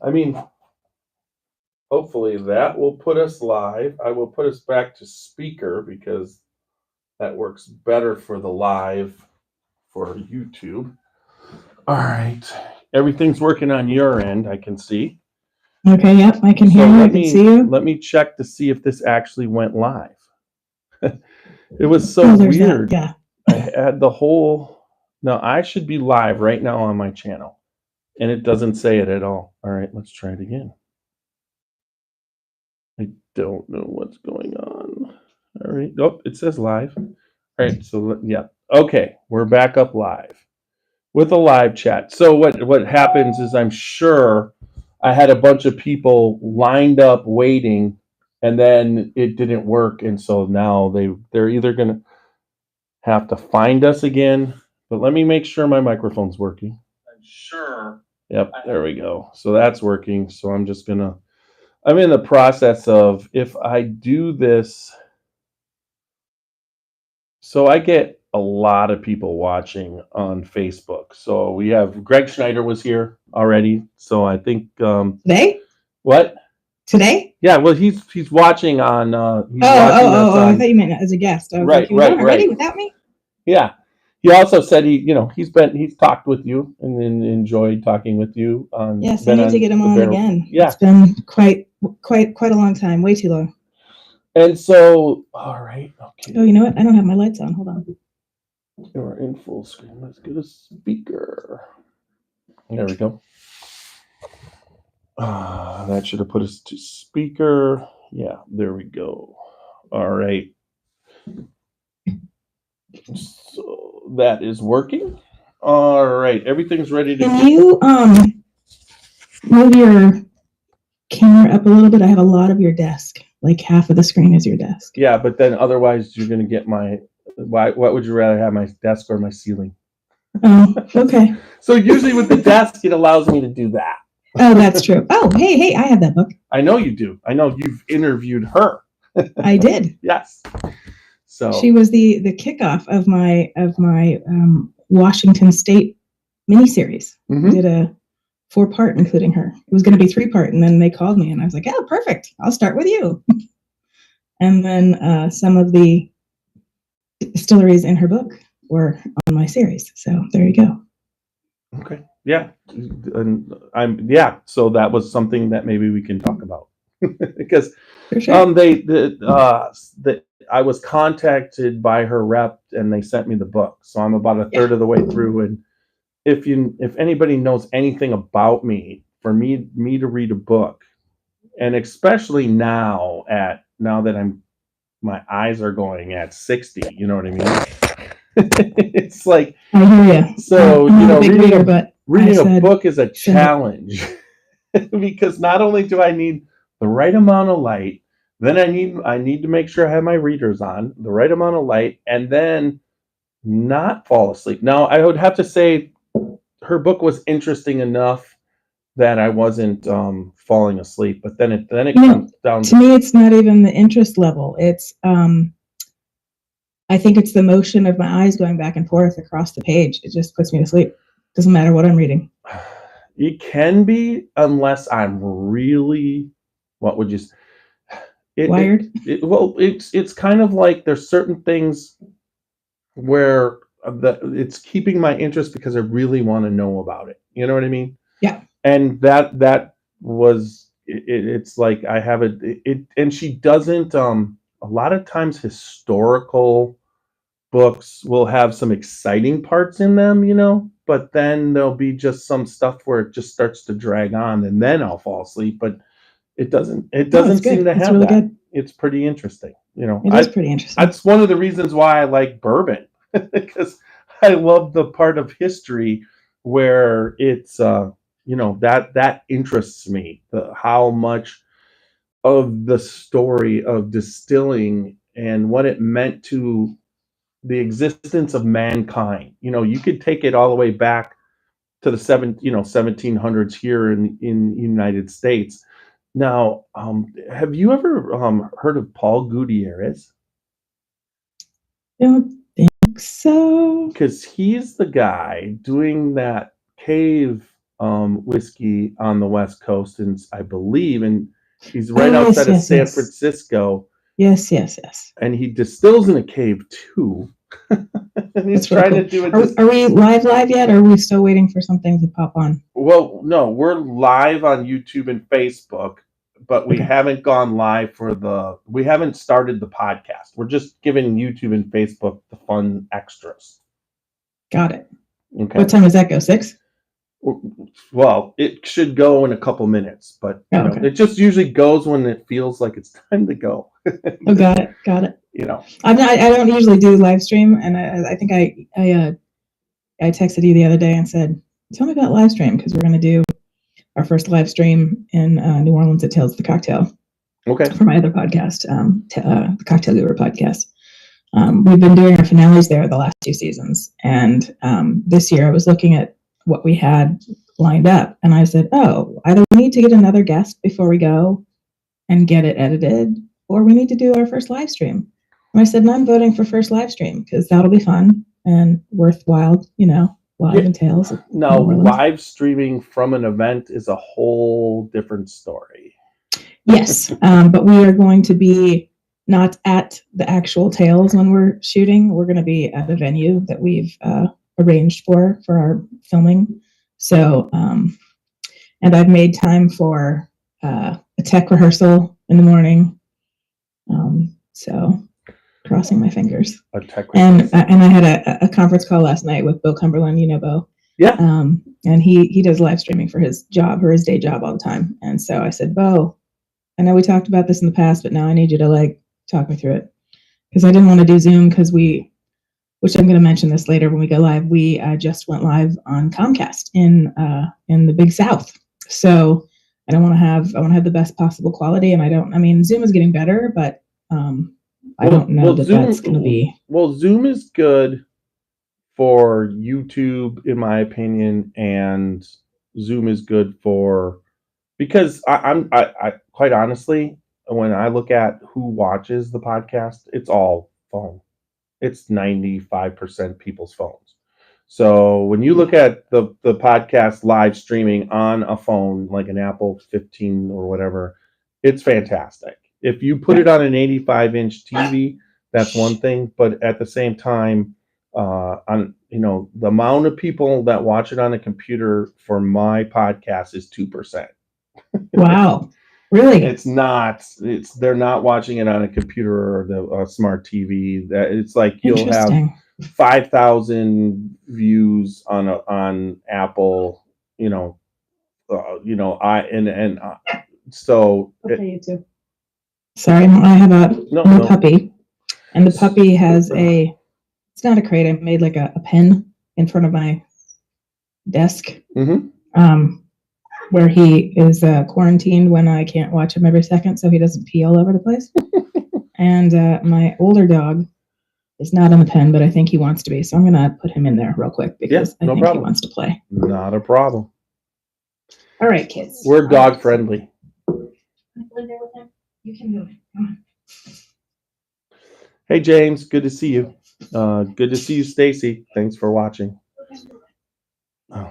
I mean, hopefully that will put us live. I will put us back to speaker because that works better for the live for YouTube. All right. Everything's working on your end, I can see. Okay, yep, I can hear you. I can see you. Let me check to see if this actually went live. It was so weird. Yeah. I had the whole... No, I should be live right now on my channel. And it doesn't say it at all. All right, let's try it again. I don't know what's going on. All right. Oh, it says live. All right, so yeah. Okay, we're back up live with a live chat. So what happens is, I'm sure I had a bunch of people lined up waiting, and then it didn't work, and so now they're either going to have to find us again. But let me make sure my microphone's working. I'm sure. Yep, there we go. So that's working. So I'm in the process of, if I do this, so I get a lot of people watching on Facebook. So we have Greg Schneider was here already. So I think today. What? Today? Yeah, well, he's watching on. He's watching us on, I thought you meant as a guest. I was right, like, you was on already without me? Yeah. He also said he's talked with you and enjoyed talking with you. Yes, I need to get him on again. Yeah. It's been quite a long time, way too long. And so, all right, okay. Oh, you know what? I don't have my lights on. Hold on. You're in full screen. Let's get a speaker. There we go. That should have put us to speaker. Yeah, there we go. All right. So that is working. All right, everything's ready to go. Can you move your camera up a little bit? I have a lot of your desk. Like half of the screen is your desk. Yeah, but then otherwise you're going to get what would you rather have, my desk or my ceiling? Oh, okay. So usually with the desk, it allows me to do that. Oh, that's true. Oh, hey, I have that book. I know you do. I know you've interviewed her. I did. Yes. So she was the kickoff of my Washington State miniseries. Mm-hmm. I did a 4-part, including her. It was going to be 3-part, and then they called me, and I was like, "Oh, perfect! I'll start with you." And then some of the distilleries in her book were on my series. So there you go. Okay. Yeah. And so that was something that maybe we can talk about because For sure. I was contacted by her rep and they sent me the book. So I'm about a third of the way through. And if anybody knows anything about me, for me to read a book, and especially now that my eyes are going at 60, you know what I mean? It's like, I hear you. So reading a book is a challenge because not only do I need the right amount of light, then I need to make sure I have my readers on, the right amount of light, and then not fall asleep. Now, I would have to say her book was interesting enough that I wasn't falling asleep, but then it comes down to me, it's not even the interest level. It's I think it's the motion of my eyes going back and forth across the page. It just puts me to sleep. Doesn't matter what I'm reading. It can be, unless I'm really, what would you say? Wired? It's kind of like there's certain things where it's keeping my interest because I really want to know about it. You know what I mean? Yeah. And that was it's like I have it, and she doesn't. A lot of times historical books will have some exciting parts in them, but then there'll be just some stuff where it just starts to drag on, and then I'll fall asleep. But it doesn't seem to have really that. Good. It's pretty interesting. It is pretty interesting. That's one of the reasons why I like bourbon, because I love the part of history where it's that interests me, how much of the story of distilling and what it meant to the existence of mankind. You could take it all the way back to the 1700s here in the United States. Now, have you ever heard of Paul Gutierrez? Don't think so. Because he's the guy doing that cave whiskey on the West Coast, and I believe, and he's right Oh, outside of yes, San yes. Francisco, Yes. and he distills in a cave too. And he's That's really trying cool. to do it. Are we live yet, or are we still waiting for something to pop on? Well, no, we're live on YouTube and Facebook, but we Okay. haven't gone live we haven't started the podcast. We're just giving YouTube and Facebook the fun extras. Got it. Okay. What time does that go? 6? Well, it should go in a couple minutes, but okay. it just usually goes when it feels like it's time to go. Oh, got it. I don't usually do live stream, and I think I texted you the other day and said, tell me about live stream, because we're going to do our first live stream in New Orleans at Tales of the Cocktail. Okay. For my other podcast, the Cocktail Guru podcast. We've been doing our finales there the last 2 seasons, and this year I was looking at what we had lined up, and I said, oh, either we need to get another guest before we go and get it edited, or we need to do our first live stream. And I said, no, I'm voting for first live stream, because that'll be fun and worthwhile, live in Tales. No, live streaming from an event is a whole different story. Yes, but we are going to be not at the actual Tales when we're shooting. We're going to be at a venue that we've arranged for our filming. So, and I've made time for a tech rehearsal in the morning. So, crossing my fingers. A tech rehearsal. And I had a conference call last night with Bo Cumberland. You know Bo. Yeah. And he does live streaming for his job, or his day job, all the time. And so I said, Bo, I know we talked about this in the past, but now I need you to talk me through it, because I didn't want to do Zoom, because which I'm going to mention this later when we go live. We just went live on Comcast in the Big South. So I want to have the best possible quality, and Zoom is getting better, but I don't know that Zoom, that's going to be. Well, Zoom is good for YouTube, in my opinion, and Zoom is good because I quite honestly, when I look at who watches the podcast, it's all phone. It's 95% people's phones. So when you look at the podcast live streaming on a phone, like an Apple 15 or whatever, it's fantastic. If you put it on an 85-inch TV, that's one thing. But at the same time, the amount of people that watch it on a computer for my podcast is 2%. Wow. Really? It's not. They're not watching it on a computer or a smart TV. That it's like you'll have 5,000 views on Apple. So. Okay, you too. Sorry, I have a new puppy, and the puppy has it's not a crate. I made like a pen in front of my desk. Mm-hmm. Where he is quarantined when I can't watch him every second, so he doesn't pee all over the place. And my older dog is not in the pen, but I think he wants to be. So I'm going to put him in there real quick, because I think he wants to play. Not a problem. All right, kids. We're dog friendly. Live there with him. You can move it. Come on. Hey, James. Good to see you. Good to see you, Stacy. Thanks for watching. Oh.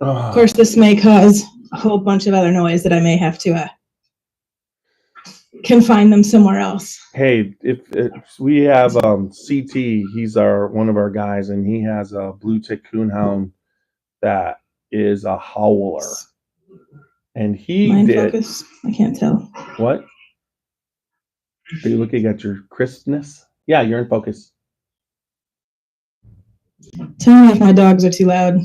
Of course, this may cause a whole bunch of other noise that I may have to confine them somewhere else. Hey, if we have CT, he's one of our guys, and he has a blue tick coonhound that is a howler, and he focus? I can't tell. What? Are you looking at your crispness? Yeah, you're in focus. Tell me if my dogs are too loud.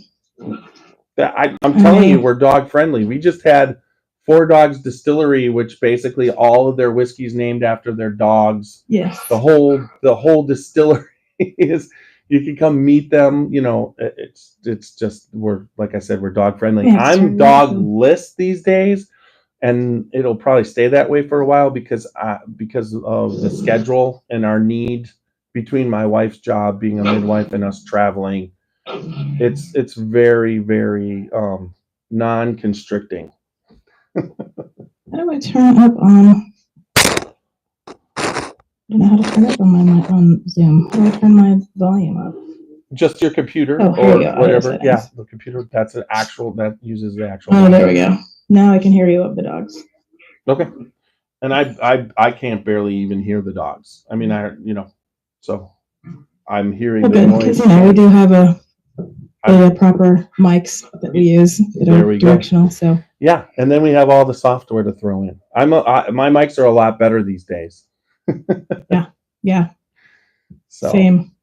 I'm telling you, we're dog friendly. We just had Four Dogs Distillery, which basically all of their whiskey's named after their dogs. Yes. The whole distillery is. You can come meet them. It's just like I said, we're dog friendly. Yeah, I'm dogless these days, and it'll probably stay that way for a while because of the schedule and our need. Between my wife's job being a midwife and us traveling, it's very, very non-constricting. How do I turn it up on? don't know how to turn it on Zoom. How do I turn my volume up? Just your computer Oh, here or we go. whatever. Yeah, the computer. That's an actual that uses the actual. Oh, there we go. Now I can hear you of the dogs. Okay. And I can't barely even hear the dogs. I mean, so I'm hearing the Okay, noise. because we do have a proper mics that we use that are directional. So yeah, and then we have all the software to throw in. My mics are a lot better these days. yeah. So, same.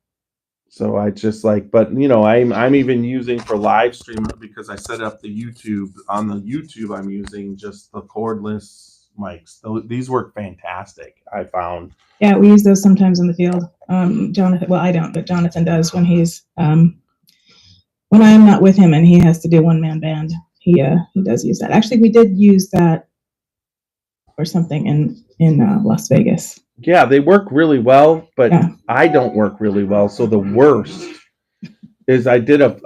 So I just but I'm even using for live stream because I set up the YouTube. On the YouTube, I'm using just the cordless mics. These work fantastic, I found. Yeah, we use those sometimes in the field. Jonathan, well, I don't, but Jonathan does when he's when I'm not with him and he has to do one-man band. He does use that. Actually, we did use that or something in Las Vegas. Yeah, they work really well, but I don't work really well. So the worst is I did a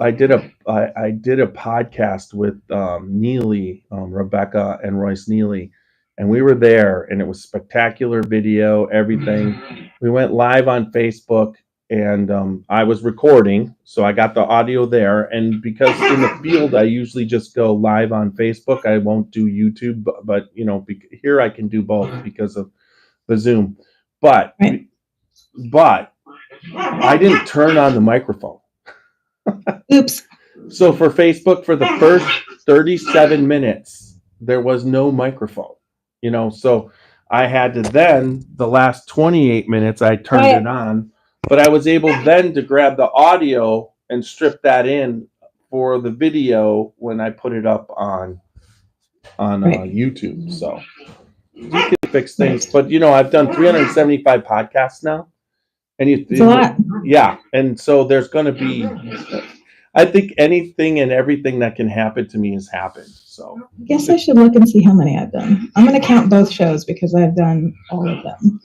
podcast with Neely, Rebecca and Royce Neely, and we were there, and it was spectacular video, everything. We went live on Facebook, and I was recording, so I got the audio there. And because in the field, I usually just go live on Facebook. I won't do YouTube, but here I can do both because of the Zoom. But I didn't turn on the microphone. Oops. So for Facebook, for the first 37 minutes, there was no microphone. So I had to then, the last 28 minutes, I turned it on. But I was able then to grab the audio and strip that in for the video when I put it up on YouTube. So you can fix things. But, I've done 375 podcasts now. And it's a lot. Yeah. And so there's going to be... I think anything and everything that can happen to me has happened. So I guess I should look and see how many I've done. I'm going to count both shows because I've done all of them.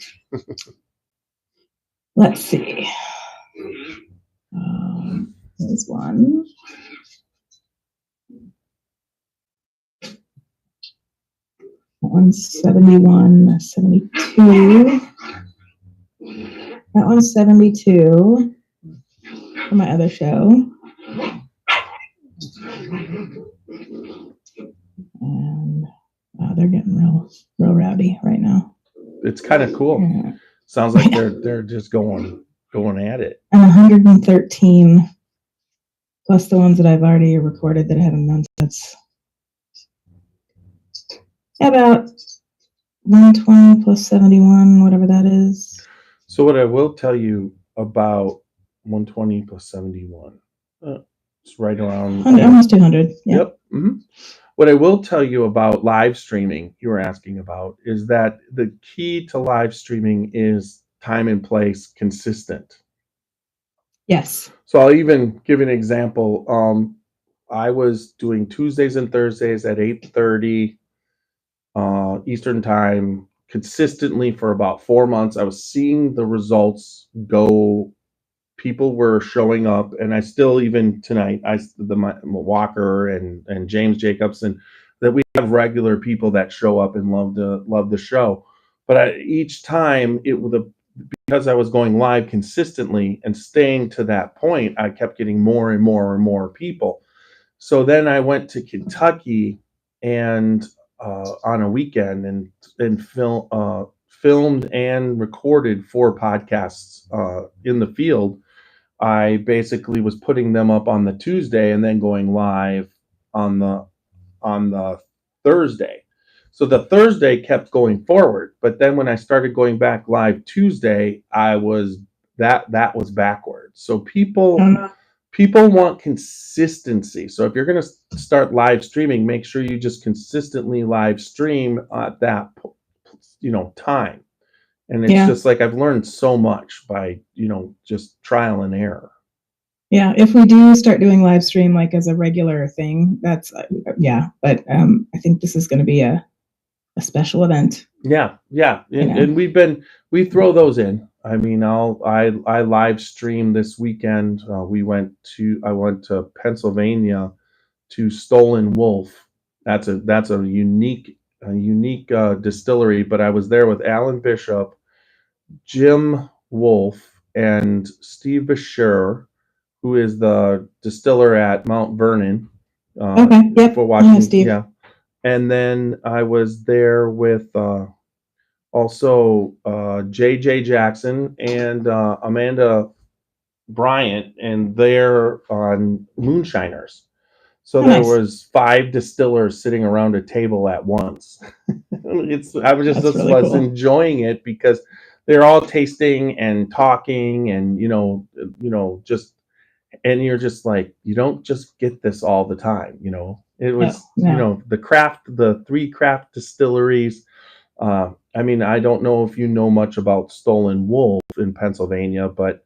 Let's see. There's one. That one's 71, 72. That one's 72 for my other show. And they're getting real rowdy right now. It's kind of cool. Yeah. Sounds like they're just going at it. And 113 plus the ones that I've already recorded that I haven't done. That's about 120 plus 71, whatever that is. So what I will tell you about 120 plus 71, it's right around almost 200. Yeah. Yep. Mm-hmm. What I will tell you about live streaming, you were asking about, is that the key to live streaming is time and place consistent. Yes. So I'll even give an example. I was doing Tuesdays and Thursdays at 8:30 Eastern time consistently for about 4 months. I was seeing the results go. People were showing up, and I still, even tonight, Walker and James Jacobson, that we have regular people that show up and love the show. But each time because I was going live consistently and staying to that point, I kept getting more and more and more people. So then I went to Kentucky and on a weekend and filmed and recorded 4 podcasts in the field. I basically was putting them up on the Tuesday and then going live on the Thursday. So the Thursday kept going forward, but then when I started going back live Tuesday, that was backwards. So people want consistency. So if you're going to start live streaming, make sure you just consistently live stream at that time. And it's just like I've learned so much by, just trial and error. Yeah, if we do start doing live stream like as a regular thing, that's but I think this is going to be a special event. Yeah. And we throw those in. I mean, I live stream this weekend. I went to Pennsylvania to Stolen Wolf. That's a unique distillery, but I was there with Alan Bishop, Jim Wolfe and Steve Bashir, who is the distiller at Mount Vernon. Okay. Yep. For I know watching, Steve. yeah. And then I was there with also J.J. Jackson and Amanda Bryant, and they're on Moonshiners. So Oh, there nice. was 5 distillers sitting around a table at once. I was just That's really was cool. enjoying it because they're all tasting and talking, and just, and you're just like, you don't just get this all the time. It was, No. the 3 craft distilleries. I mean, I don't know if you know much about Stolen Wolf in Pennsylvania, but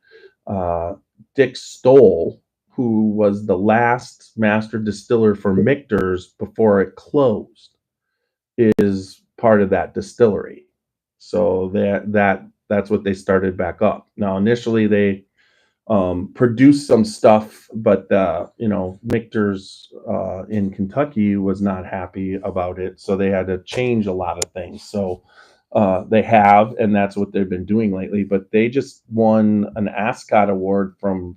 uh, Dick Stoll, who was the last master distiller for Michter's before it closed, is part of that distillery. So that's what they started back up. Now, initially they produced some stuff, but Michter's in Kentucky was not happy about it, so they had to change a lot of things. So they have, and that's what they've been doing lately. But they just won an Ascot Award from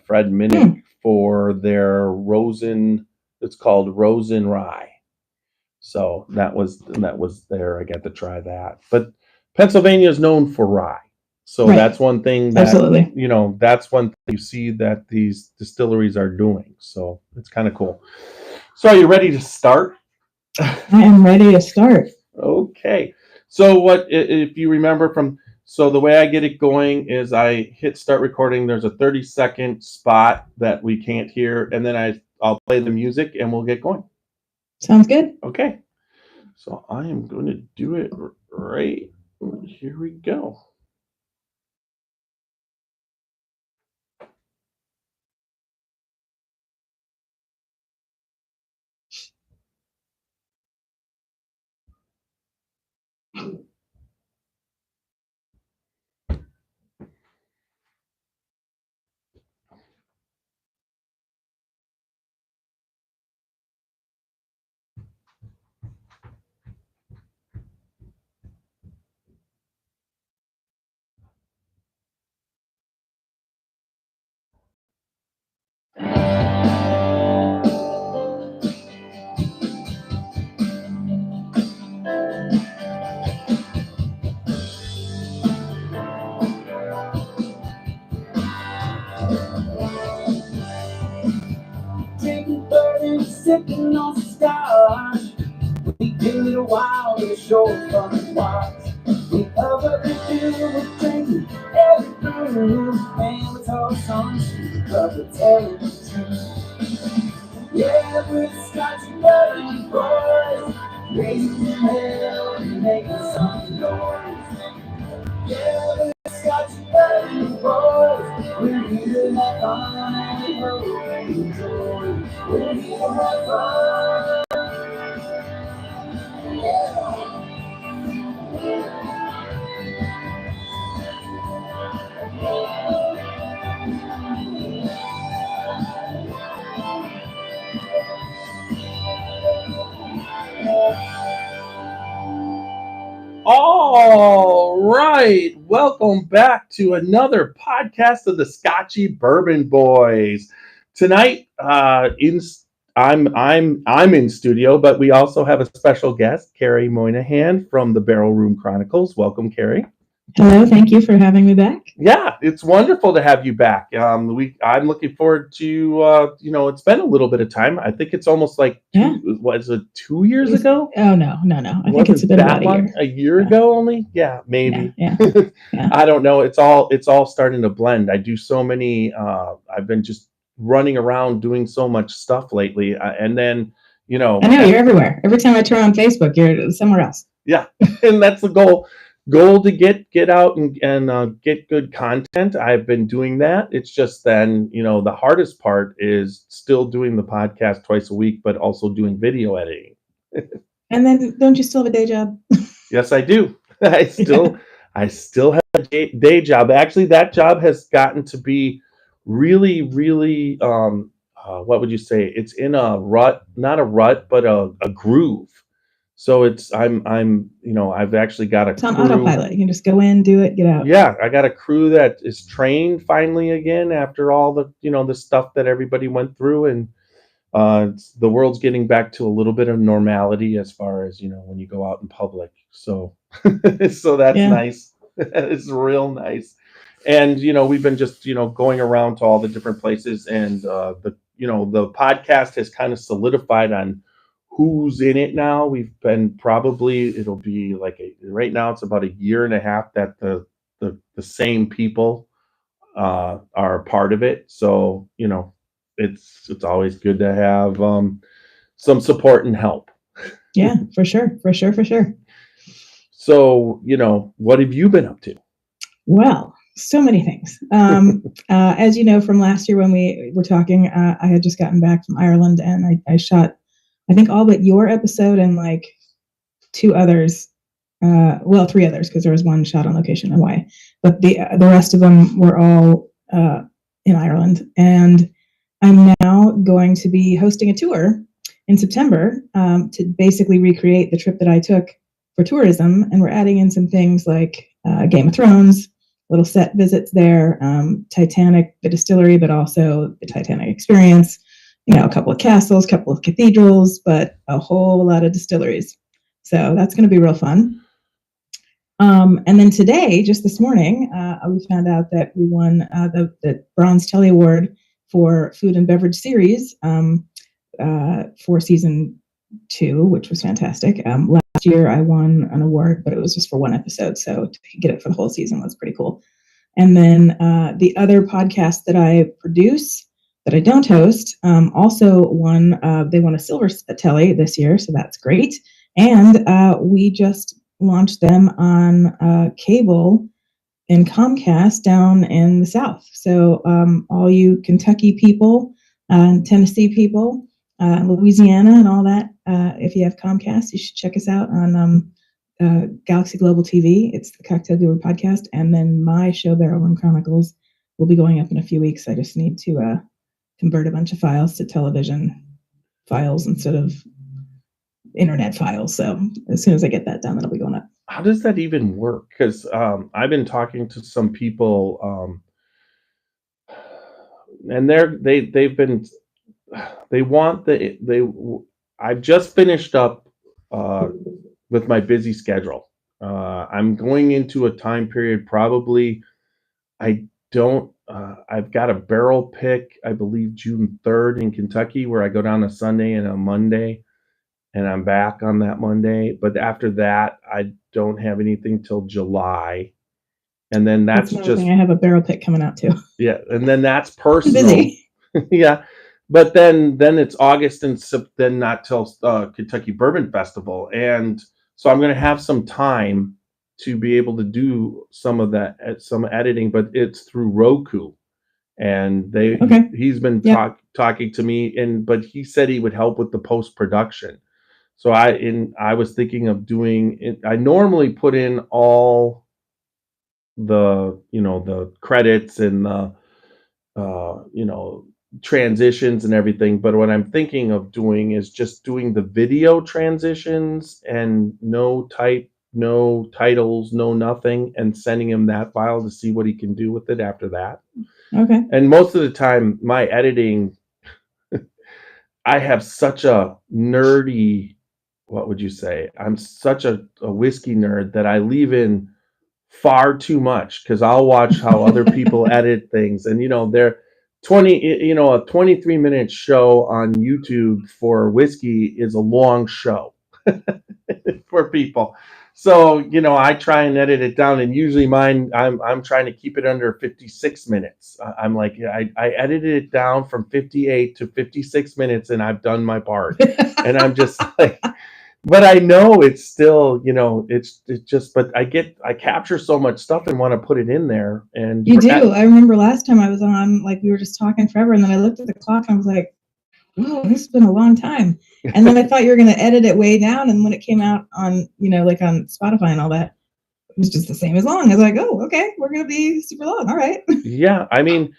Fred Minnick for their Rosen. It's called Rosen Rye. So that was there. I got to try that. But Pennsylvania is known for rye. So Right. that's one thing that Absolutely. that's one thing you see that these distilleries are doing. So it's kind of cool. So are you ready to start? I am ready to start. Okay. So what if you remember from, so the way I get it going is I hit start recording. There's a 30-second spot that we can't hear, and then I'll play the music and we'll get going. Sounds good. Okay. So I am going to do it right. Here we go. Taking burden, sipping on stars. We do it a while in the show fun and watch. We cover the field with drinking every room, and we talk sunshine, but we're telling the truth. Yeah, we're the Scotchy Bourbon Boys, raising hell and making some noise. Yeah, we're the Scotchy Bourbon Boys, we're here to have fun and we hope you enjoy. We're here to have fun. All right, welcome back to another podcast of the Scotchy Bourbon Boys. Tonight, I'm in studio, but we also have a special guest, Kerry Moynahan from the Barrel Room Chronicles. Welcome, Kerry. Hello. Thank you for having me back. Yeah, it's wonderful to have you back. I'm looking forward to. It's been a little bit of time. I think it's almost like was it 2 years ago? Oh no. I think it's been about a year. A year ago only? Yeah, maybe. Yeah. I don't know. It's all starting to blend. I do so many. I've been just running around doing so much stuff lately, and then I know you're everywhere. Every time I turn on Facebook, you're somewhere else. Yeah, and that's the goal to get out and get good content. I've been doing that. It's just then, the hardest part is still doing the podcast twice a week, but also doing video editing. And then don't you still have a day job? Yes, I do. I still have a day job. Actually, that job has gotten to be really, really, what would you say? It's in a rut, not a rut, but a groove. So I've actually got a It's on crew. autopilot. You can just go in, do it, get out. Yeah, I got a crew that is trained finally again after all the stuff that everybody went through, and the world's getting back to a little bit of normality as far as when you go out in public. So so that's Yeah. nice. It's real nice. And we've been just going around to all the different places, and the podcast has kind of solidified on who's in it now. We've been it'll be like right now it's about a year and a half that the same people are a part of it. So it's always good to have some support and help. Yeah, for sure. So what have you been up to? Well, so many things. As you know from last year when we were talking, I had just gotten back from Ireland, and I shot, I think, all but your episode and like two others. Well, three others, because there was one shot on location in Hawaii, but the rest of them were all in Ireland. And I'm now going to be hosting a tour in September to basically recreate the trip that I took for tourism, and we're adding in some things like Game of Thrones, little set visits there, Titanic, the distillery, but also the Titanic experience, a couple of castles, couple of cathedrals, but a whole lot of distilleries. So that's going to be real fun. And then today, just this morning, we found out that we won the Bronze Telly Award for Food and Beverage Series for season 2, which was fantastic. Last year, I won an award, but it was just for one episode, so to get it for the whole season was pretty cool. And then the other podcast that I produce, that I don't host, also won. They won a silver Telly this year, so that's great. And we just launched them on cable in Comcast down in the South. So all you Kentucky people, Tennessee people, Louisiana and all that, if you have Comcast, you should check us out on Galaxy Global TV. It's the Cocktail Guru podcast. And then my show, Barrel Room Chronicles, will be going up in a few weeks. I just need to convert a bunch of files to television files instead of internet files. So as soon as I get that done, that'll be going up. How does that even work? Because I've been talking to some people, and I've just finished up with my busy schedule. I'm going into a time period probably. I've got a barrel pick, I believe June 3rd in Kentucky, where I go down a Sunday and a Monday, and I'm back on that Monday. But after that, I don't have anything till July. And then that's just thing. I have a barrel pick coming out too. Yeah, and then that's personal. Busy. Yeah, but then it's August, and then not till Kentucky Bourbon Festival, and so I'm going to have some time to be able to do some of that, some editing, but it's through Roku, and he's been talking to me, but he said he would help with the post production. So I was thinking of doing it. I normally put in all the the credits and the transitions and everything, but what I'm thinking of doing is just doing the video transitions and no titles, no nothing, and sending him that file to see what he can do with it after that. Okay. And most of the time my editing, I have such a nerdy, what would you say? I'm such a whiskey nerd that I leave in far too much, because I'll watch how other people edit things, and they're a 23-minute show on YouTube for whiskey is a long show for people. So I try and edit it down, and usually mine, I'm trying to keep it under 56 minutes. I'm like, I edited it down from 58 to 56 minutes, and I've done my part. And I'm just like, but I know it's still, it's just, but I capture so much stuff and want to put it in there. And you do. I remember last time I was on, like, we were just talking forever, and then I looked at the clock and I was like, whoa, this has been a long time. And then I thought you were going to edit it way down. And when it came out on, like on Spotify and all that, it was just the same as long. I was like, oh, okay, we're going to be super long. All right. Yeah. I mean,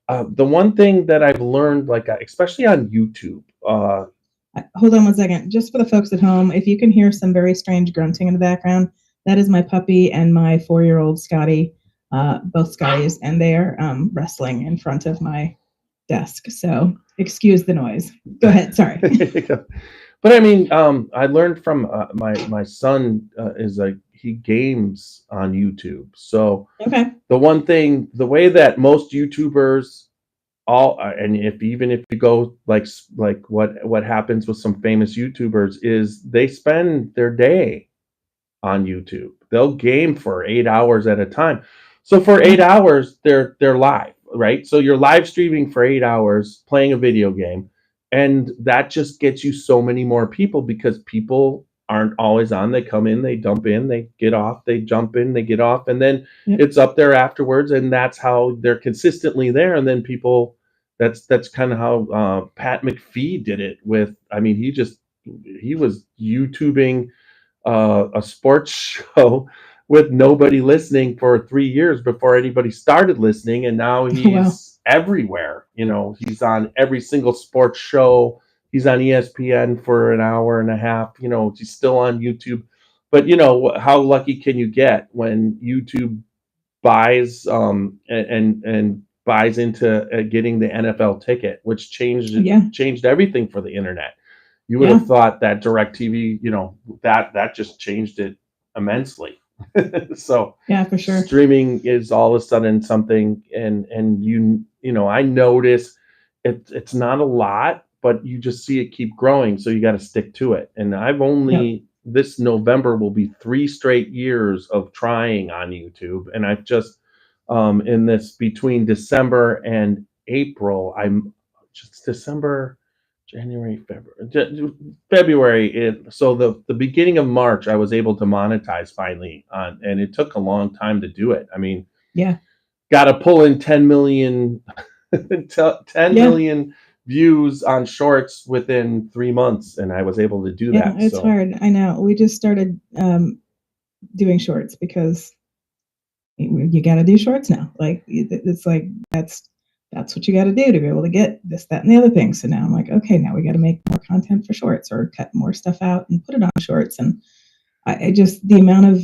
the one thing that I've learned, like, especially on YouTube, Hold on one second. Just for the folks at home, if you can hear some very strange grunting in the background, that is my puppy and my 4-year-old Scotty, both Scotties, and they are wrestling in front of my desk. So excuse the noise. Go ahead. Sorry. But I mean, I learned from my son he games on YouTube. So Okay. the way that most YouTubers and even if you go like what happens with some famous YouTubers is they spend their day on YouTube. They'll game for 8 hours at a time. So for 8 hours, they're live, right? So you're live streaming for 8 hours, playing a video game, and that just gets you so many more people because people aren't always on. They come in, they dump in, they get off, they jump in, they get off, and then it's up there afterwards, and that's how they're consistently there. And then people, that's kind of how Pat McPhee did it with. I mean, he was YouTubing a sports show with nobody listening for 3 years before anybody started listening, and now he's everywhere. He's on every single sports show. He's on ESPN for an hour and a half. He's still on YouTube. But how lucky can you get when YouTube buys and buys into getting the NFL ticket, which changed everything for the internet. You would have thought that DirecTV, that just changed it immensely. So yeah, for sure. Streaming is all of a sudden something, and I notice it's not a lot, but you just see it keep growing. So you got to stick to it. And I've only this November will be 3 straight years of trying on YouTube, and I've just in this between December and April, I'm just December. January, February. So the beginning of March, I was able to monetize finally and it took a long time to do it. I mean, got to pull in 10 million, 10 million views on shorts within 3 months, and I was able to do that. It's hard. I know. We just started doing shorts because you got to do shorts now. Like it's like that's what you got to do to be able to get this, that, and the other thing. So now I'm like, okay, now we got to make more content for shorts or cut more stuff out and put it on shorts. And I just, the amount of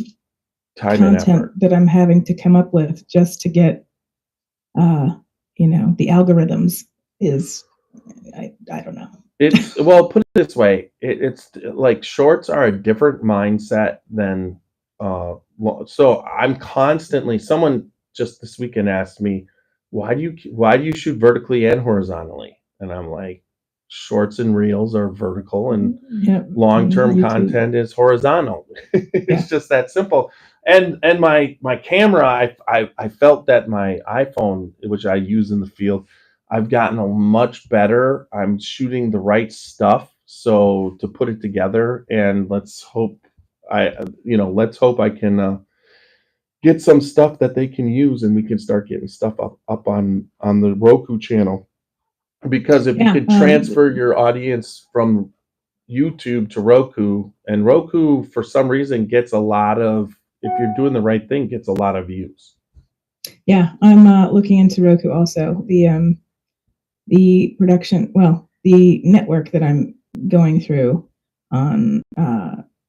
time content that I'm having to come up with just to get, the algorithms is, I don't know. It's, well, put it this way. It's like shorts are a different mindset than, so I'm constantly, someone just this weekend asked me, why do you shoot vertically and horizontally? And I'm like, shorts and reels are vertical, and long-term content is horizontal. It's just that simple. And my camera, I felt that my iPhone, which I use in the field, I've gotten a much better. I'm shooting the right stuff, so to put it together, and let's hope I can get some stuff that they can use, and we can start getting stuff up on the Roku channel. Because if you could transfer your audience from YouTube to Roku, and Roku for some reason gets a lot of, if you're doing the right thing, gets a lot of views. Yeah, I'm looking into Roku also. The production, the network that I'm going through on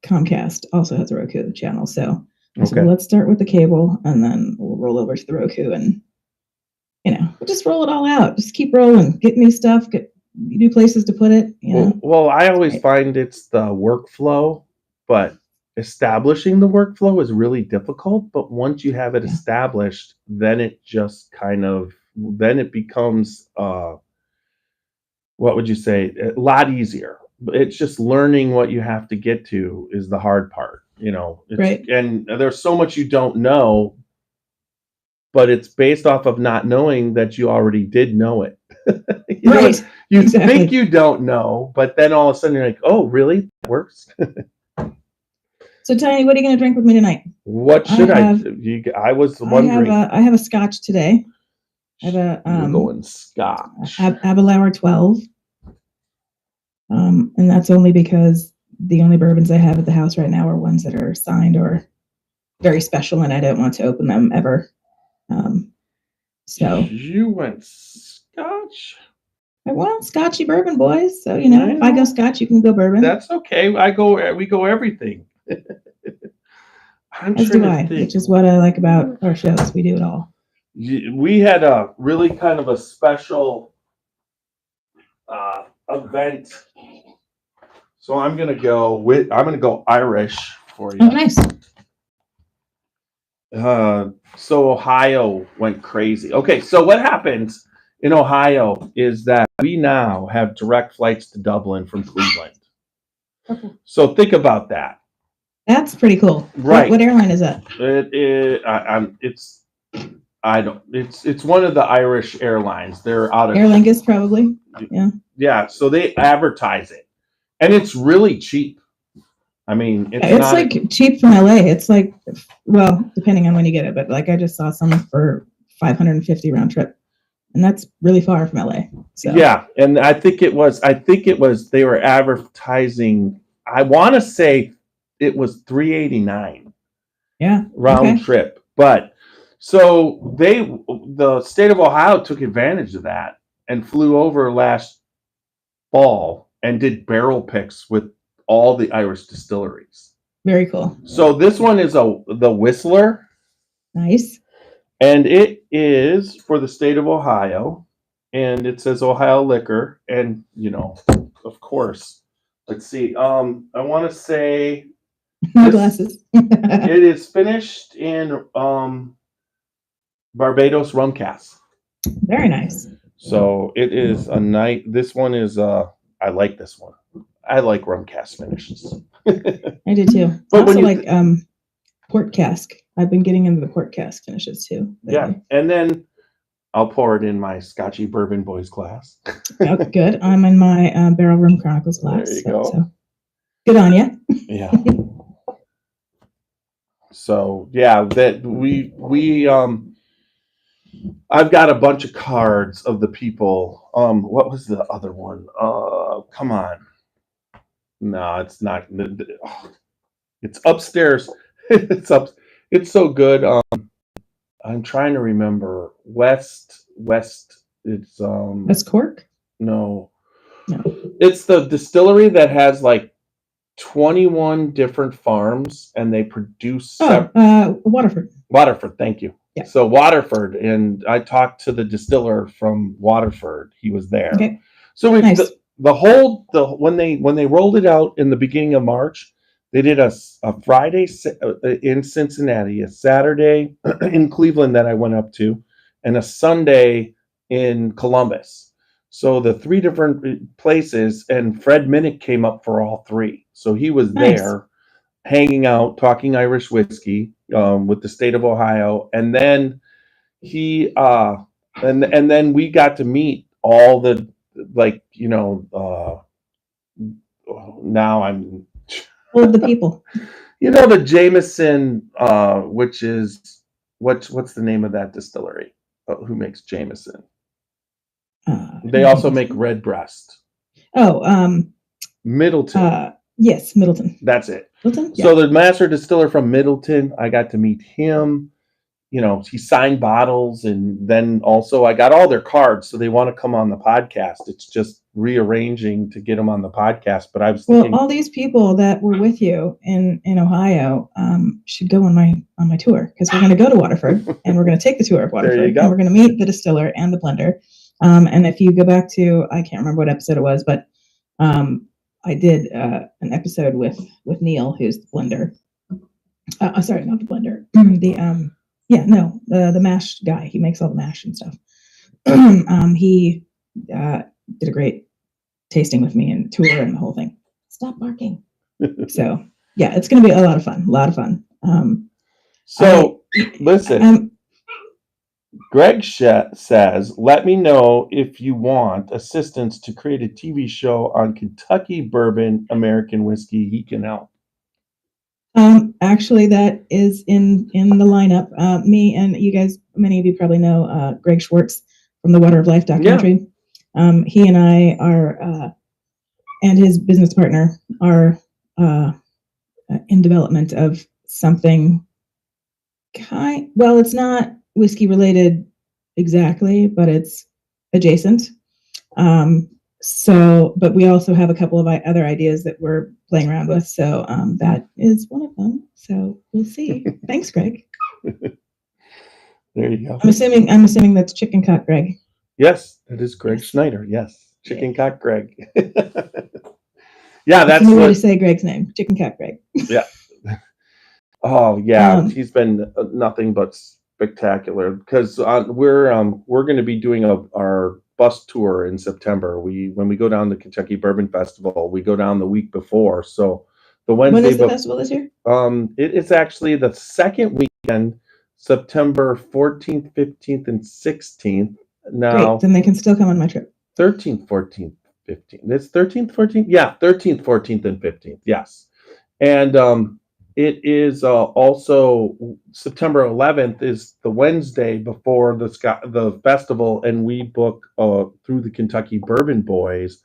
Comcast also has a Roku channel. So let's start with the cable, and then we'll roll over to the Roku, and we'll just roll it all out. Just keep rolling, get new stuff, get new places to put it. Well, I always find it's the workflow, but establishing the workflow is really difficult. But once you have it established, then it just then it becomes what would you say, a lot easier. It's just learning what you have to get to is the hard part, right? And there's so much you don't know, but it's based off of not knowing that you already did know it. You think you don't know, but then all of a sudden you're like, oh, really? That works. So Tiny, what are you going to drink with me tonight? What should I was wondering. I have a Scotch today. I have a You're going Scotch. Abelauer 12. And that's only because the only bourbons I have at the house right now are ones that are signed or very special, and I don't want to open them ever. So you went Scotch? Well, Scotchy Bourbon Boys. So, if I go Scotch, you can go bourbon. That's okay. We go everything. As do I, which is what I like about our shows. We do it all. We had a really kind of a special event. So I'm gonna go Irish for you. Oh, nice. So Ohio went crazy. Okay, so what happens in Ohio is that we now have direct flights to Dublin from Cleveland. Okay. So think about that. That's pretty cool. Right. What airline is that? It's one of the Irish airlines. They're out of Aer Lingus, probably. Yeah. Yeah. So they advertise it, and it's really cheap. I mean, it's like cheap from LA. It's like, well, depending on when you get it, but like I just saw some for $550 round trip, and that's really far from LA. So. Yeah, and I think it was they were advertising. I want to say it was $389. Yeah, round trip, but so the state of Ohio took advantage of that and flew over last fall and did barrel picks with all the Irish distilleries. Very cool. So this one is the Whistler. Nice. And it is for the state of Ohio, and it says Ohio liquor, and of course, let's see. I want to say my glasses. It is finished in Barbados rum cask. Very nice. So it is a night. This one is I like this one. I like rum cask finishes. I do too. But also like port cask. I've been getting into the port cask finishes too. Yeah, and then I'll pour it in my Scotchy Bourbon Boys glass. Oh, good. I'm in my Barrel Room Chronicles glass. There you go. So good on you. Yeah. So yeah, that we I've got a bunch of cards of the people. What was the other one? Come on. No, it's not. It's upstairs. It's up. It's so good. I'm trying to remember. West. It's That's Cork? No. It's the distillery that has like 21 different farms, and they produce. Waterford. Waterford, thank you. Yeah. So Waterford, and I talked to the distiller from Waterford. He was there. Okay. So we when they rolled it out in the beginning of March, they did a Friday in Cincinnati, a Saturday in Cleveland that I went up to, and a Sunday in Columbus. So the three different places, and Fred Minnick came up for all three. So he was there hanging out, talking Irish whiskey with the state of Ohio. And then he and then we got to meet all the now I'm all of the people. The Jameson, which is what's the name of that distillery? Who makes Jameson? They also make Redbreast. Middleton. Yes, Middleton. That's it. Middleton? Yeah. So the master distiller from Middleton, I got to meet him. He signed bottles, and then also I got all their cards, so they want to come on the podcast. It's just rearranging to get them on the podcast. But I was thinking, all these people that were with you in Ohio should go on my tour, because we're going to go to Waterford and we're going to take the tour of Waterford, and we're going to meet the distiller and the blender. And if you go back to, I can't remember what episode it was, but I did an episode with Neil, who's the blender. Sorry, not the blender. The mash guy. He makes all the mash and stuff. He did a great tasting with me and tour and the whole thing. Stop barking. So yeah, it's going to be a lot of fun. Listen. Greg says, let me know if you want assistance to create a TV show on Kentucky bourbon, American whiskey. He can help. Actually, that is in the lineup. Me and you guys, many of you probably know Greg Schwartz from the Water of Life documentary. Yeah. He and I are, and his business partner are in development of something it's not whiskey related exactly, but it's adjacent. But we also have a couple of other ideas that we're playing around with. So that is one of them. So we'll see. Thanks, Greg. There you go. I'm assuming that's chicken cock Greg. Yes, it is Greg Yes. Schneider. Yes, chicken cock Greg. Yeah, That's that's a new way what. to say Greg's name. Chicken cock Greg. Yeah. Oh yeah, Um, he's been nothing but spectacular because we're going to be doing our bus tour in September. When we go down to Kentucky Bourbon Festival, we go down the week before. So the when Wednesday, is the festival this year? it's actually the second weekend, September 14th, 15th, and 16th. Now, Great, then they can still come on my trip. 13th, 14th, 15th. It's 13th, 14th. Yeah, 13th, 14th, and 15th. Yes, and it is also September 11th is the Wednesday before the festival, and we book through the Kentucky Bourbon Boys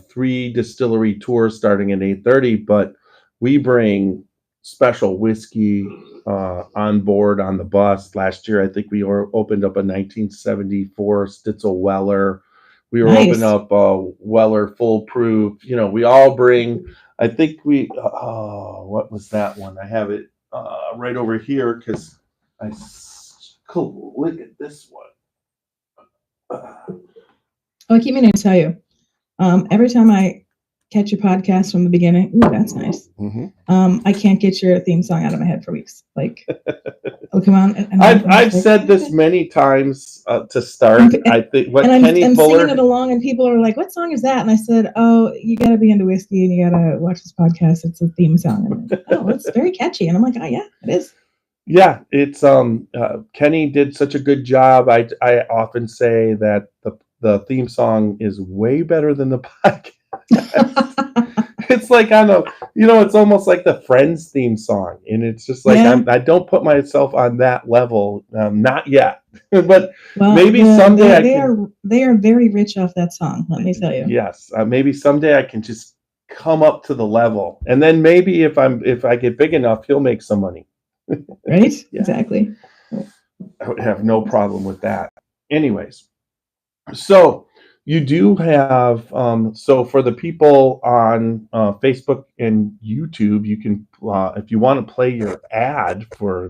3 distillery tours starting at 8:30. But we bring special whiskey on board on the bus. Last year, I think we opened up a 1974 Stitzel Weller. We were Nice. opening up Weller Full Proof. We all bring. I think what was that one? I have it right over here because cool. Look at this one. I keep meaning to tell you. Every time I catch your podcast from the beginning, ooh, that's nice. Mm-hmm. I can't get your theme song out of my head for weeks. Like, oh, come on. And I've said this many times to start. I think what Kenny I'm Fuller singing it along, and people are like, "What song is that?" And I said, "Oh, you got to be into whiskey, and you got to watch this podcast. It's a theme song." And oh, it's very catchy, and I'm like, "Oh yeah, it is." Yeah, it's Kenny did such a good job. I often say that the theme song is way better than the podcast. It's like it's almost like the Friends theme song, and it's just like I don't put myself on that level, not yet. But maybe someday they are very rich off that song. Let me tell you. Yes, maybe someday I can just come up to the level, and then maybe if I get big enough, he'll make some money. Right? Yeah. Exactly. I would have no problem with that. Anyways, so you do have so for the people on Facebook and YouTube, you can if you want to play your ad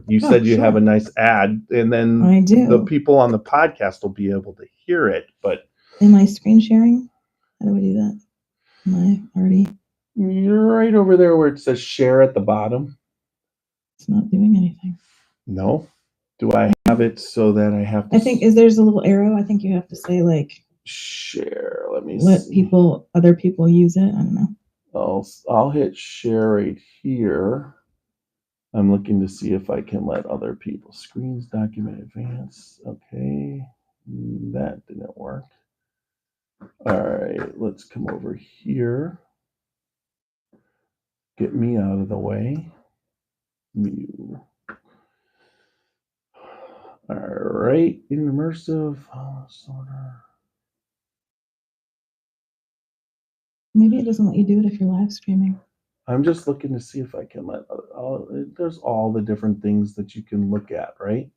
you said you have a nice ad, and then I do. the people on the podcast will be able to hear it. But am I screen sharing? How do we do that? Am I already? You're right over there where it says share at the bottom. It's not doing anything. No. Do I have it so that I have to? I think there's a little arrow. I think you have to say like share. Let me let see. other people use it. I don't know. I'll hit share right here. I'm looking to see if I can let other people. Screens, document, advance. Okay. That didn't work. All right. Let's come over here. Get me out of the way. Mute. All right. Immersive. Sorter. Maybe it doesn't let you do it if you're live streaming. I'm just looking to see if I can let. There's all the different things that you can look at, right?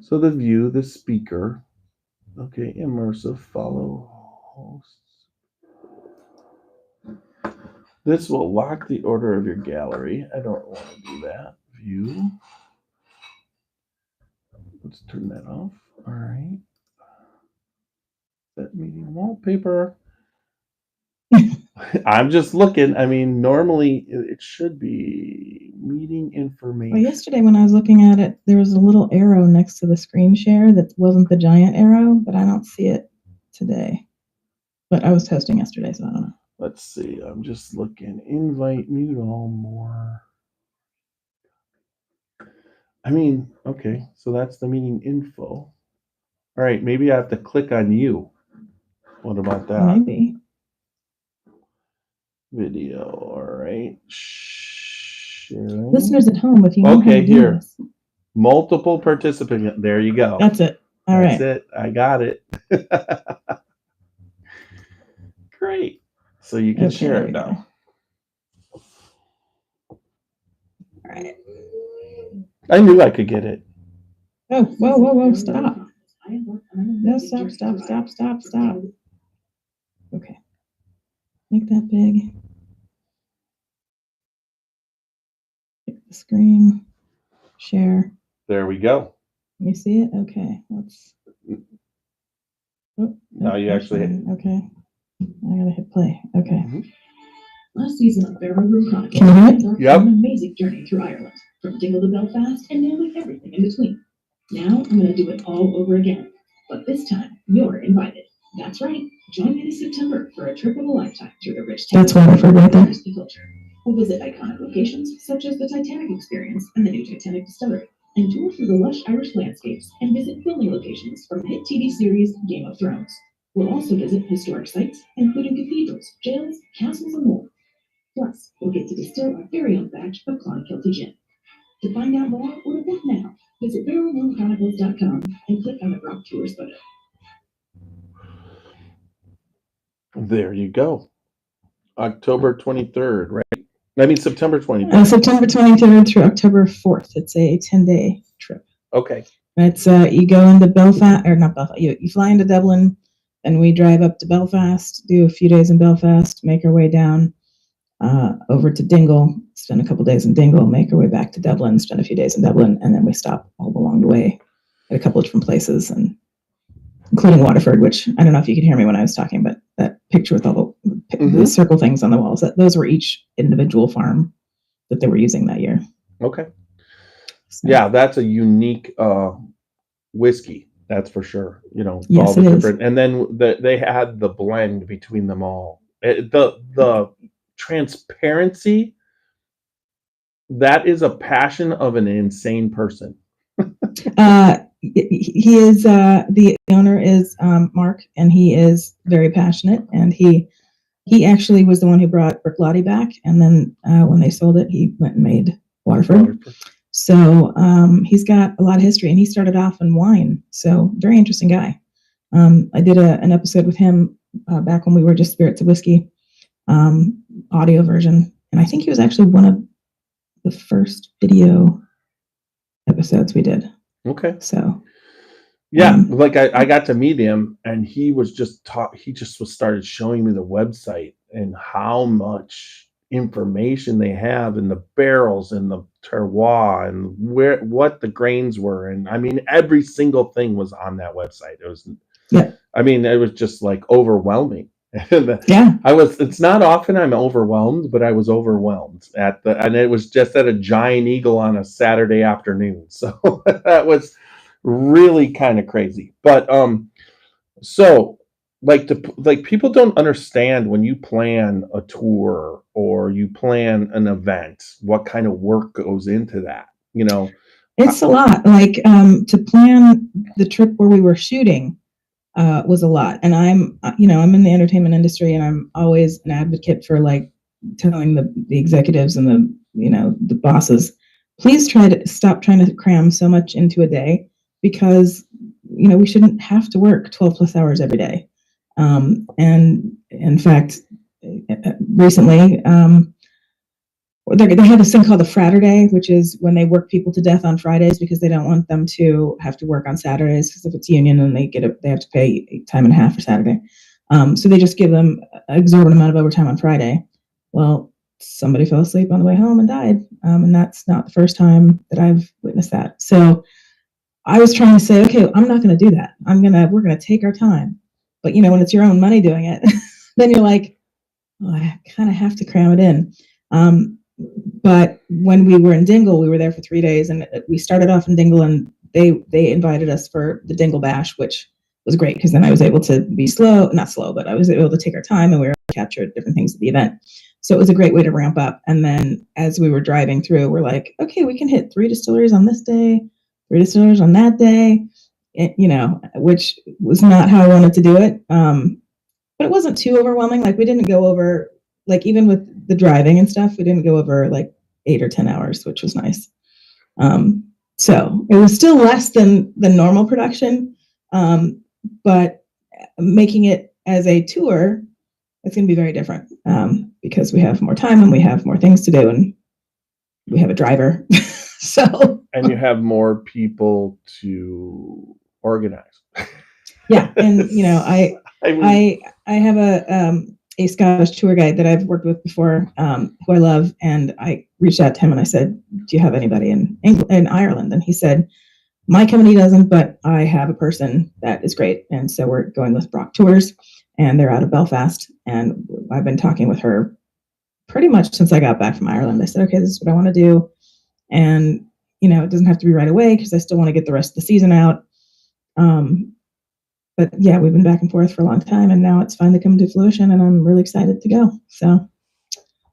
So the view, the speaker. Okay, immersive, follow hosts. This will lock the order of your gallery. I don't want to do that. View. Let's turn that off. All right. That meeting wallpaper. I'm just looking. I mean, normally it should be meeting information. Well, yesterday when I was looking at it, there was a little arrow next to the screen share that wasn't the giant arrow, but I don't see it today. But I was testing yesterday, so I don't know. Let's see. I'm just looking. Invite, mute all, more. I mean, okay. So that's the meeting info. All right. Maybe I have to click on you. What about that? Maybe. Video. All right. Sharing. Listeners at home, if you know how to do this. Multiple participants. There you go. That's it. All right. That's it. I got it. Great. So you can share it now. All right. I knew I could get it. Oh, whoa, stop. No, stop. Okay. Make that big. Pick the screen. Share. There we go. You see it? Okay. Let's. Now you actually hit. Okay. I gotta hit play. Okay. Last season of Bourbon Boys Chronicles, Can you hear it? embarked Yep. on an amazing journey through Ireland, from Dingle to Belfast and nearly everything in between. Now I'm gonna do it all over again, but this time you're invited. That's right. Join me this September for a trip of a lifetime through the rich That's Waterford right there. the culture. We'll visit iconic locations such as the Titanic Experience and the new Titanic Distillery, and tour through the lush Irish landscapes and visit filming locations from the hit TV series Game of Thrones. We'll also visit historic sites, including cathedrals, jails, castles, and more. Plus, we'll get to distill our very own batch of Clonakilty gin. To find out more or to book now, visit barrelroomchronicles.com and click on the Rock Tours photo. There you go. October 23rd, right? I mean, September 23rd. September 23rd through October 4th. It's a 10-day trip. Okay. It's you go into Belfast, or not Belfast. You fly into Dublin, and we drive up to Belfast, do a few days in Belfast, make our way down over to Dingle, spend a couple days in Dingle, make our way back to Dublin, spend a few days in Dublin, and then we stop all along the way at a couple of different places, and including Waterford, which I don't know if you could hear me when I was talking, but that picture with all the circle things on the walls, those were each individual farm that they were using that year. Okay. So, Yeah, that's a unique whiskey. That's for sure. You know, yes, all the it is. different, and then they had the blend between them all. The transparency. That is a passion of an insane person. He is the owner is Mark, and he is very passionate, and he actually was the one who brought Berklotti back, and then when they sold it, he went and made Waterford. So he's got a lot of history, and he started off in wine. So very interesting guy. I did an episode with him back when we were just Spirits of Whiskey, audio version, and I think he was actually one of the first video episodes we did. Okay. So yeah, like I got to meet him, and he was just started showing me the website and how much information they have in the barrels and the terroir and what the grains were, and I mean every single thing was on that website. It was, yeah. I mean, it was just like overwhelming. Yeah, it's not often I'm overwhelmed, but I was overwhelmed and it was just at a Giant Eagle on a Saturday afternoon. So that was really kind of crazy. But so like people don't understand when you plan a tour or you plan an event, what kind of work goes into that, you know. It's a lot. Like to plan the trip where we were shooting was a lot. And I'm in the entertainment industry, and I'm always an advocate for like telling the executives and the bosses, please try to stop trying to cram so much into a day, because we shouldn't have to work 12 plus hours every day. And in fact, recently, they have this thing called the Fraturday, which is when they work people to death on Fridays because they don't want them to have to work on Saturdays, because if it's union and they have to pay time and a half for Saturday. So they just give them an exorbitant amount of overtime on Friday. Well, somebody fell asleep on the way home and died. And that's not the first time that I've witnessed that. So I was trying to say, okay, I'm not going to do that. We're going to take our time. But when it's your own money doing it, then you're like, oh, I kind of have to cram it in. But when we were in Dingle, we were there for 3 days, and we started off in Dingle, and they invited us for the Dingle Bash, which was great because then I was able to be not slow, but I was able to take our time, and we were able to capture different things at the event. So it was a great way to ramp up. And then as we were driving through, we're like, okay, we can hit 3 distilleries on this day, 3 distilleries on that day, which was not how I wanted to do it. But it wasn't too overwhelming. Like we didn't go over, like even with the driving and stuff, we didn't go over like 8 or 10 hours, which was nice. So it was still less than the normal production, but making it as a tour, it's going to be very different because we have more time and we have more things to do and we have a driver. So And you have more people to organize. Yeah, and you know, I have a Scottish tour guide that I've worked with before, who I love, and I reached out to him and I said, "Do you have anybody in Ireland?" And he said, "My company doesn't, but I have a person that is great." And so we're going with Brock Tours, and they're out of Belfast. And I've been talking with her pretty much since I got back from Ireland. I said, "Okay, this is what I want to do," and you know, it doesn't have to be right away because I still want to get the rest of the season out. But yeah, we've been back and forth for a long time, and now it's finally come to fruition, and I'm really excited to go. So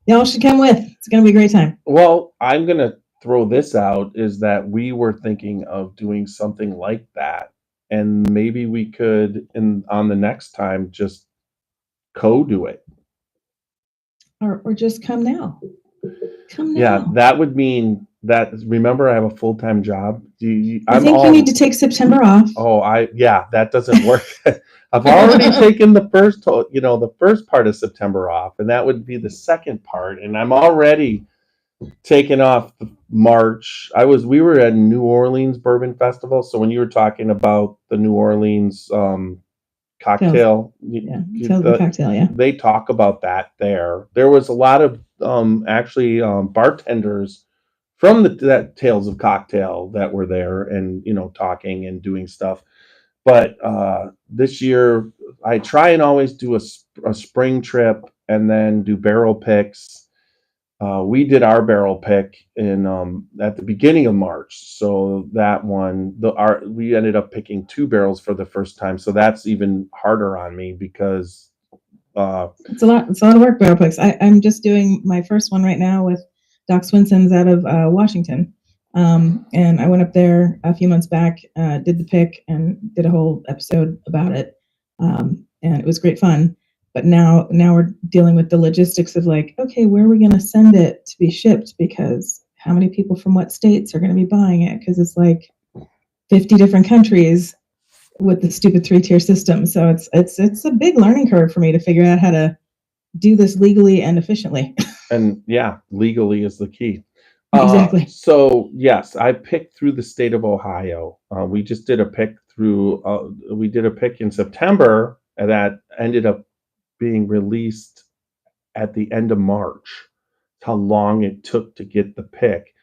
y'all should come with. It's going to be a great time. Well, I'm going to throw this out, is that we were thinking of doing something like that, and maybe we could, on the next time, just co-do it. Or just come now. Come now. Yeah, that would mean that, remember, I have a full-time job. I think you need to take September off. That doesn't work. I've already taken the first part of September off, and that would be the second part. And I'm already taking off March. We were at New Orleans Bourbon Festival. So when you were talking about the New Orleans cocktail, cocktail, yeah, they talk about that there. There was a lot of bartenders from that Tales of Cocktail that were there, and talking and doing stuff. But this year I try and always do a spring trip and then do barrel picks. We did our barrel pick in at the beginning of March, so that one we ended up picking 2 barrels for the first time. So that's even harder on me because it's a lot of work. Barrel picks. I'm just doing my first one right now with Doc Swinson's out of Washington, and I went up there a few months back, did the pick, and did a whole episode about it, and it was great fun. But now we're dealing with the logistics of like, okay, where are we going to send it to be shipped? Because how many people from what states are going to be buying it? Because it's like 50 different countries with the stupid 3-tier system. So it's a big learning curve for me to figure out how to do this legally and efficiently. And yeah, legally is the key. Exactly. So yes, I picked through the state of Ohio. We just did a pick we did a pick in September, and that ended up being released at the end of March. How long it took to get the pick.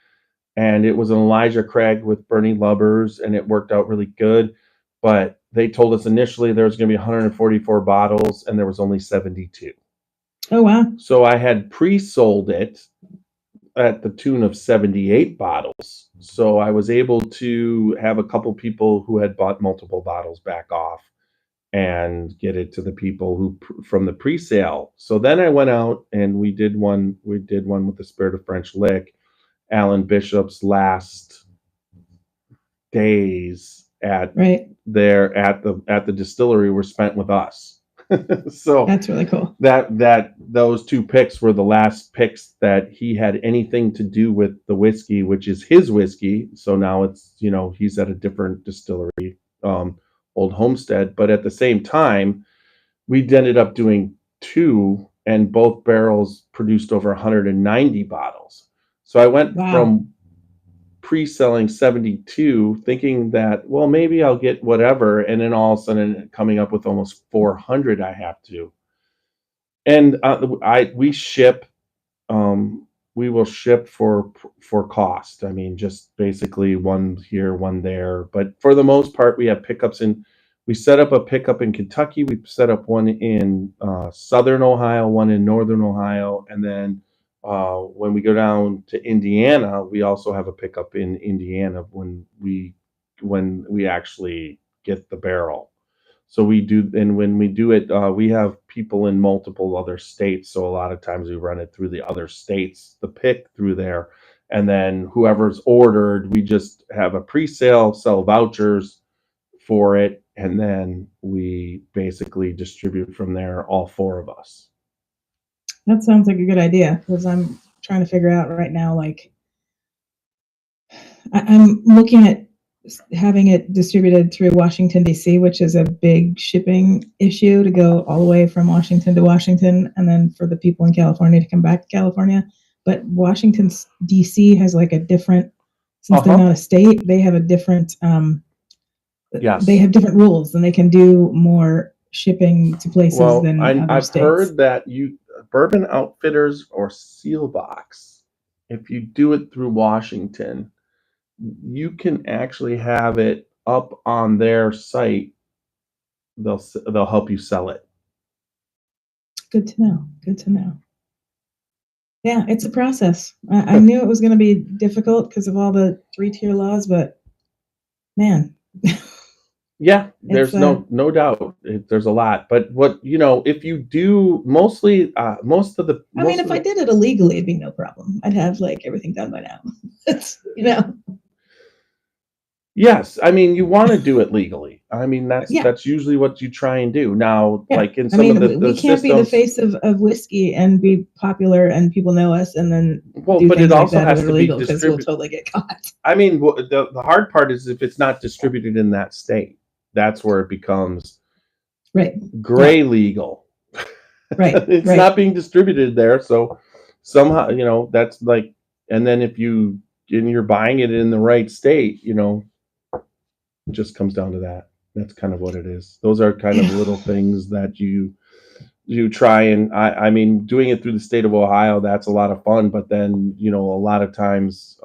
And it was an Elijah Craig with Bernie Lubbers, and it worked out really good. But they told us initially there was going to be 144 bottles, and there was only 72. Oh, wow. So I had pre-sold it at the tune of 78 bottles. So I was able to have a couple people who had bought multiple bottles back off and get it to the people who from the pre-sale. So then I went out and we did one with the Spirit of French Lick. Alan Bishop's last days at the distillery were spent with us. So that's really cool. Those 2 picks were the last picks that he had anything to do with the whiskey, which is his whiskey. So now it's, he's at a different distillery, Old Homestead. But at the same time, we ended up doing 2, and both barrels produced over 190 bottles. So I went from pre-selling 72, thinking that, well, maybe I'll get whatever, and then all of a sudden coming up with almost 400 I have to. And we will ship for cost. I mean, just basically one here, one there. But for the most part, we have pickups we set up a pickup in Kentucky. We set up one in southern Ohio, one in northern Ohio, and then when we go down to Indiana, we also have a pickup in Indiana when we actually get the barrel. So we do, and when we do it, we have people in multiple other states. So a lot of times we run it through the other states, the pick through there, and then whoever's ordered, we just have a pre-sale, sell vouchers for it, and then we basically distribute from there, all 4 of us. That sounds like a good idea, because I'm trying to figure out right now, like, I'm looking at having it distributed through Washington, D.C., which is a big shipping issue to go all the way from Washington to Washington, and then for the people in California to come back to California. But Washington, D.C. has like a different since they're not a state, they have a different Yes. they have different rules, and they can do more shipping to places than other I've states. heard that Bourbon Outfitters or Sealbox, if you do it through Washington, you can actually have it up on their site. They'll help you sell it. Good to know. Good to know. Yeah, it's a process. I knew it was going to be difficult because of all the 3-tier laws, but man. Yeah, there's no doubt. There's a lot, but if you do mostly, most of the. I mean, if I did it illegally, it'd be no problem. I'd have like everything done by now. Yes, I mean you want to do it legally. I mean that's usually what you try and do. Now, like in some of the we can't systems, be the face of whiskey and be popular and people know us, and then but it also has to be because we'll totally get caught. I mean, the hard part is if it's not distributed in that state, that's where it becomes gray legal. Right. It's not being distributed there, so somehow that's like, and then if you're buying it in the right state, it just comes down to that. That's kind of what it is. Those are kind of little things that you try, and I mean doing it through the state of Ohio, that's a lot of fun, but then a lot of times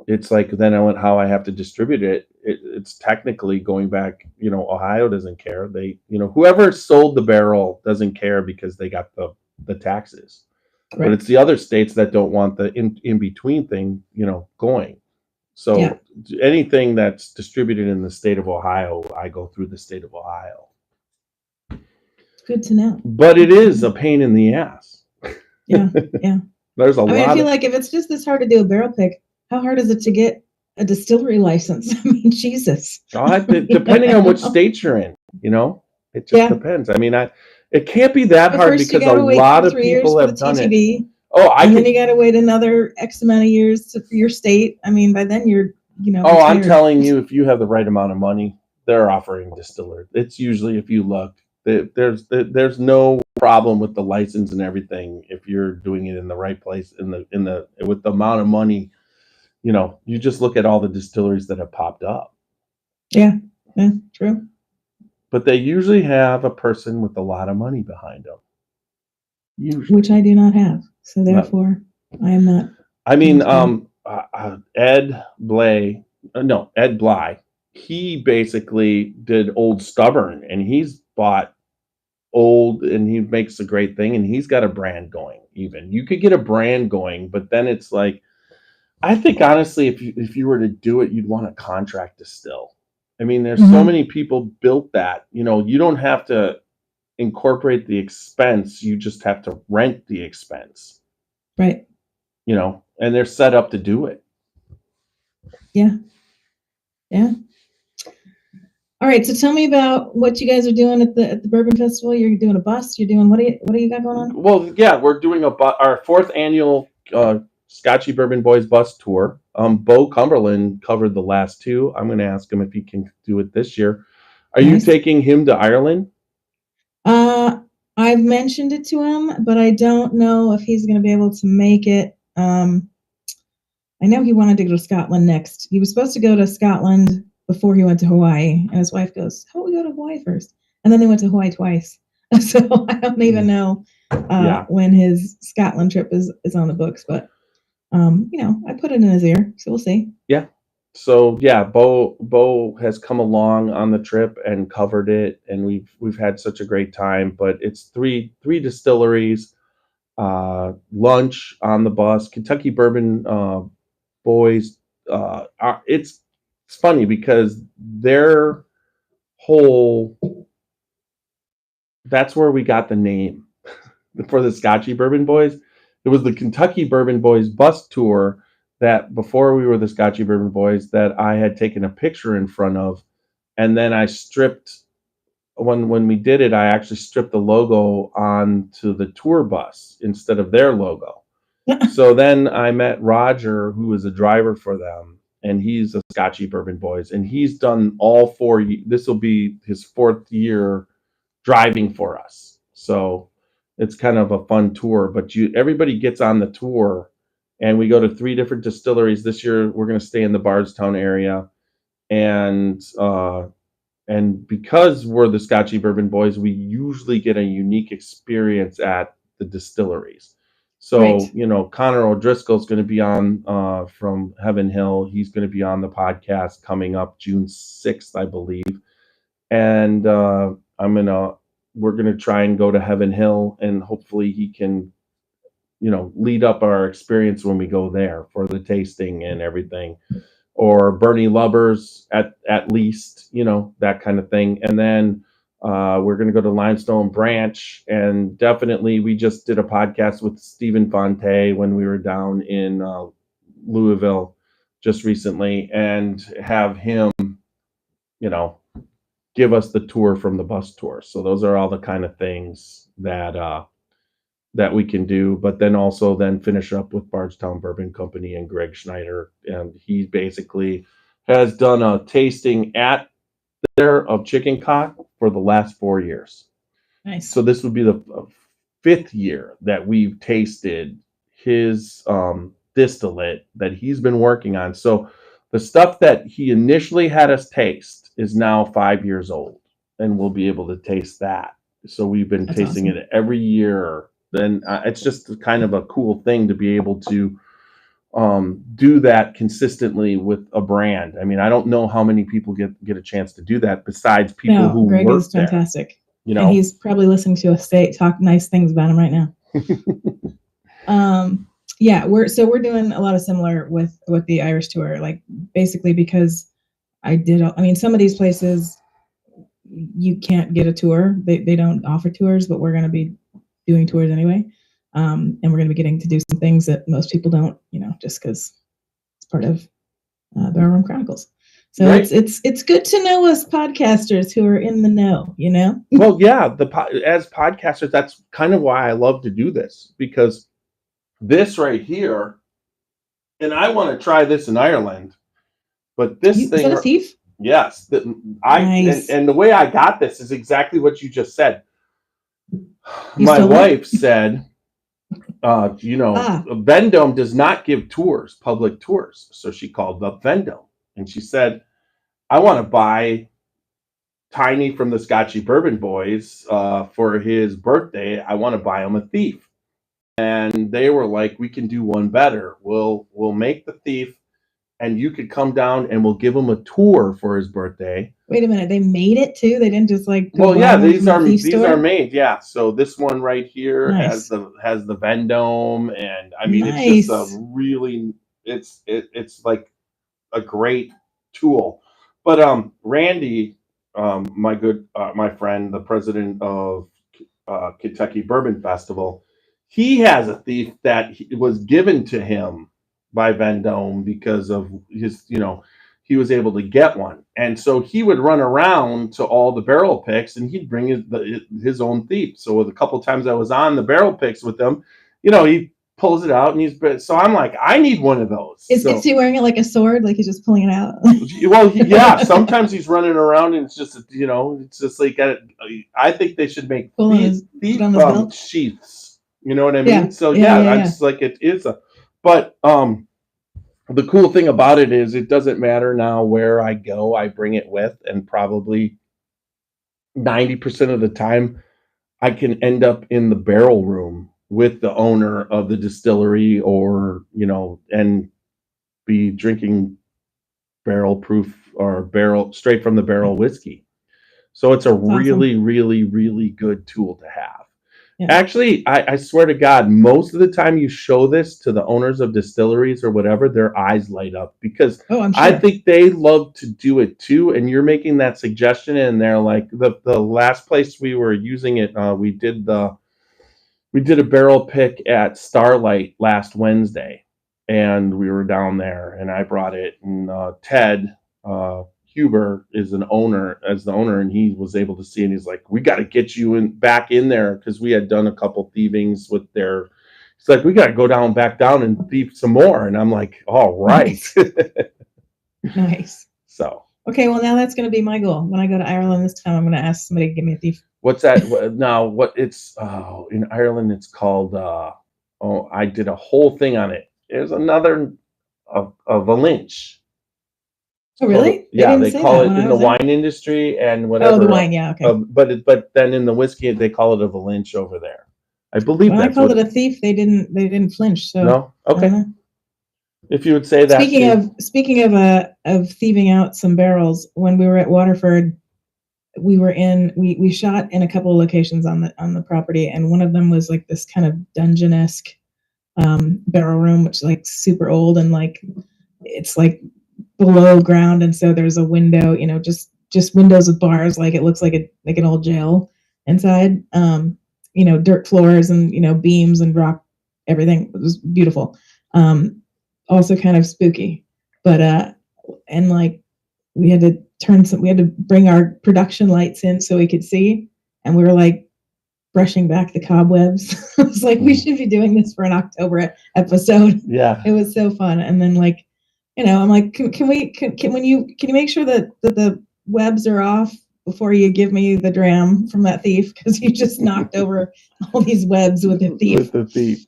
it's like then how I have to distribute it. It's technically going back, Ohio doesn't care. They whoever sold the barrel doesn't care because they got the taxes. But it's the other states that don't want the in between thing going. So anything that's distributed in the state of Ohio, I go through the state of Ohio. Good to know. But it is a pain in the ass. Yeah. There's a lot. I feel like if it's just this hard to do a barrel pick, how hard is it to get a distillery license? I mean, Jesus. Depending on which state you're in, it just depends. I mean, it can't be that hard because a lot of people have done it. And then you got to wait another X amount of years for your state. I mean, by then you're, retired. I'm telling you, if you have the right amount of money, they're offering distiller. It's usually, if you look, there's no problem with the license and everything if you're doing it in the right place with the amount of money. You just look at all the distilleries that have popped up. Yeah, true. But they usually have a person with a lot of money behind them. Usually. Which I do not have. So therefore, I am not. I mean, Ed Bly, he basically did Old Stubborn, and he's bought old, and he makes a great thing, and he's got a brand going. Even you could get a brand going, but then it's like, I think honestly, if you were to do it, you'd want a contract distill. I mean, there's so many people built that. You don't have to incorporate the expense, you just have to rent the expense, right? And they're set up to do it. Yeah. All right, so tell me about what you guys are doing at the Bourbon Festival. You're doing a bus. You're doing what do you got going on? Well, yeah, we're doing our 4th annual Scotchy Bourbon Boys bus tour. Bo Cumberland covered the last 2. I'm going to ask him if he can do it this year. Are you taking him to Ireland? I've mentioned it to him, but I don't know if he's going to be able to make it. I know he wanted to go to Scotland next. He was supposed to go to Scotland before he went to Hawaii, and his wife goes, "How about we go to Hawaii first?" And then they went to Hawaii twice. So I don't even know when his Scotland trip is on the books, but I put it in his ear, so we'll see. Yeah. So yeah, Bo has come along on the trip and covered it, and we've had such a great time. But it's three distilleries, lunch on the bus. Kentucky Bourbon Boys. It's funny because their whole, that's where we got the name for the Scotchy Bourbon Boys. It was the Kentucky Bourbon Boys bus tour that before we were the Scotchy Bourbon Boys that I had taken a picture in front of, and then I stripped, when we did it, I actually stripped the logo onto the tour bus instead of their logo. So then I met Roger, who was a driver for them, and he's a Scotchy Bourbon Boys, and he's done all 4. This will be his 4th year driving for us. So it's kind of a fun tour, but everybody gets on the tour and we go to 3 different distilleries. This year we're going to stay in the Bardstown area, and because we're the Scotchy Bourbon Boys, we usually get a unique experience at the distilleries. So, Right. you know, Connor O'Driscoll is going to be on from Heaven Hill. He's going to be on the podcast coming up June 6th, I believe. And we're going to try and go to Heaven Hill, and hopefully he can, you know, lead up our experience when we go there for the tasting and everything. Or Bernie Lubbers at least, you know, that kind of thing. And then we're going to go to Limestone Branch, and definitely we just did a podcast with Stephen Fonte when we were down in Louisville just recently, and have him, you know, give us the tour from the bus tour. So those are all the kind of things that we can do, but then also then finish up with Bardstown Bourbon Company and Greg Schneider. And he basically has done a tasting at there of chicken cock for the last 4 years. Nice. So this would be the 5th year that we've tasted his distillate that he's been working on. So the stuff that he initially had us taste is now 5 years old, and we'll be able to taste that. So we've been That's tasting awesome. it every year. Then it's just kind of a cool thing to be able to do that consistently with a brand. I mean, I don't know how many people get a chance to do that besides people who Greg work is fantastic. there. You And know, he's probably listening to us talk nice things about him right now. Yeah, we're doing a lot of similar with the Irish tour, like basically because some of these places you can't get a tour. They don't offer tours, but we're going to be doing tours anyway. And we're going to be getting to do some things that most people don't, you know, just because it's part of the Bourbon Chronicles. So Right. it's good to know us podcasters who are in the know, you know? Well, yeah, as podcasters, that's kind of why I love to do this, because this right here, and I want to try this in Ireland, but this thing, is that a thief? yes, Nice. and the way I got this is exactly what you just said. You My stole it? wife said, Vendome does not give tours, public tours. So she called up Vendome, and she said, I want to buy Tiny from the Scotchy Bourbon Boys for his birthday. I want to buy him a thief. And they were like, we can do one better. We'll make the thief, and you could come down and we'll give him a tour for his birthday. Wait a minute, they made it too? They didn't just like Well, yeah, these are store? made. Yeah, so this one right here Nice. has the Vendome, and I mean Nice. it's just a really it's like a great tool. But Randy, my friend, the president of Kentucky Bourbon Festival, he has a thief that was given to him by Vendome because of his, you know, he was able to get one. And so he would run around to all the barrel picks, and he'd bring his own thief. So a couple times I was on the barrel picks with him, you know, he pulls it out, and so I'm like, I need one of those. Is he wearing it like a sword, like he's just pulling it out? Well, yeah, sometimes he's running around and it's just, you know, it's just like, I think they should make thief sheaths. You know what I mean? Yeah. So yeah, it's like it is but the cool thing about it is it doesn't matter now where I go, I bring it with, and probably 90% of the time I can end up in the barrel room with the owner of the distillery, or, you know, and be drinking barrel proof or barrel straight from the barrel whiskey. So it's a really, really, really good tool to have. Yeah. Actually, I swear to God, most of the time you show this to the owners of distilleries or whatever, their eyes light up, because I'm sure. I think they love to do it too. And you're making that suggestion, and they're like, the last place we were using it, we did a barrel pick at Starlight last Wednesday, and we were down there, and I brought it, and Ted Huber is the owner, and he was able to see, and he's like, we got to get you back in there, because we had done a couple thievings with their. It's like, we got to go back down and thieve some more, and I'm like, all right. Nice. So. Okay, well, now that's going to be my goal. When I go to Ireland this time, I'm going to ask somebody to give me a thief. What's that? Now, what it's in Ireland, it's called. I did a whole thing on it. there's another a Valinch. Oh, really? Yeah, they say call that it when I in the was there? wine industry and whatever. Oh, the wine. Yeah. Okay. But then in the whiskey, they call it a Valinch over there. I believe When I that's called what. it a thief, they didn't flinch. So No, I don't okay. know. If you would say that. Speaking of thieving out some barrels, when we were at Waterford, we shot in a couple of locations on the property, and one of them was like this kind of dungeon-esque barrel room, which is like super old, and like it's like below ground, and so there's a window, just windows with bars, like it looks like an old jail inside. Dirt floors and beams and rock, everything. It was beautiful. Also kind of spooky, but and like we had to bring our production lights in so we could see, and we were like brushing back the cobwebs. I was like, we should be doing this for an October episode. Yeah, it was so fun. And then like, I'm like, can you make sure that the webs are off before you give me the dram from that thief, because you just knocked over all these webs with the thief.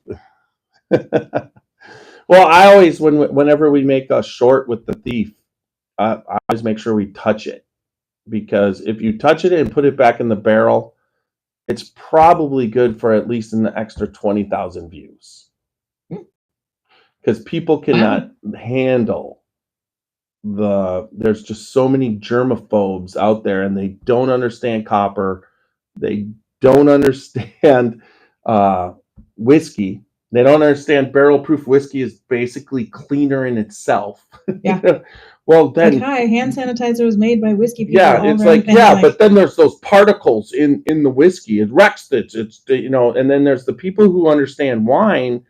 Well, I always whenever we make a short with the thief, I always make sure we touch it, because if you touch it and put it back in the barrel, it's probably good for at least an extra 20,000 views, because people cannot handle there's just so many germaphobes out there, and they don't understand copper. They don't understand whiskey. They don't understand barrel proof whiskey is basically cleaner in itself. Yeah. Well, then, like, hi, hand sanitizer was made by whiskey people. Yeah, it's like, but then there's those particles in the whiskey. It wrecks it. And then there's the people who understand wine,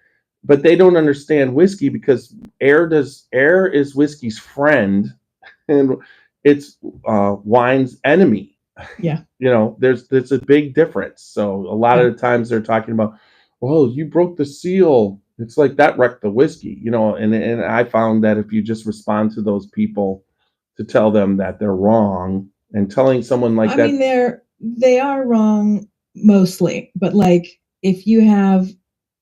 but they don't understand whiskey, because air is whiskey's friend, and it's wine's enemy. Yeah. There's a big difference. So a lot of the times they're talking about, well, you broke the seal. It's like that wrecked the whiskey, and I found that if you just respond to those people to tell them that they're wrong, and telling someone like that. I mean, they are wrong mostly, but like if you have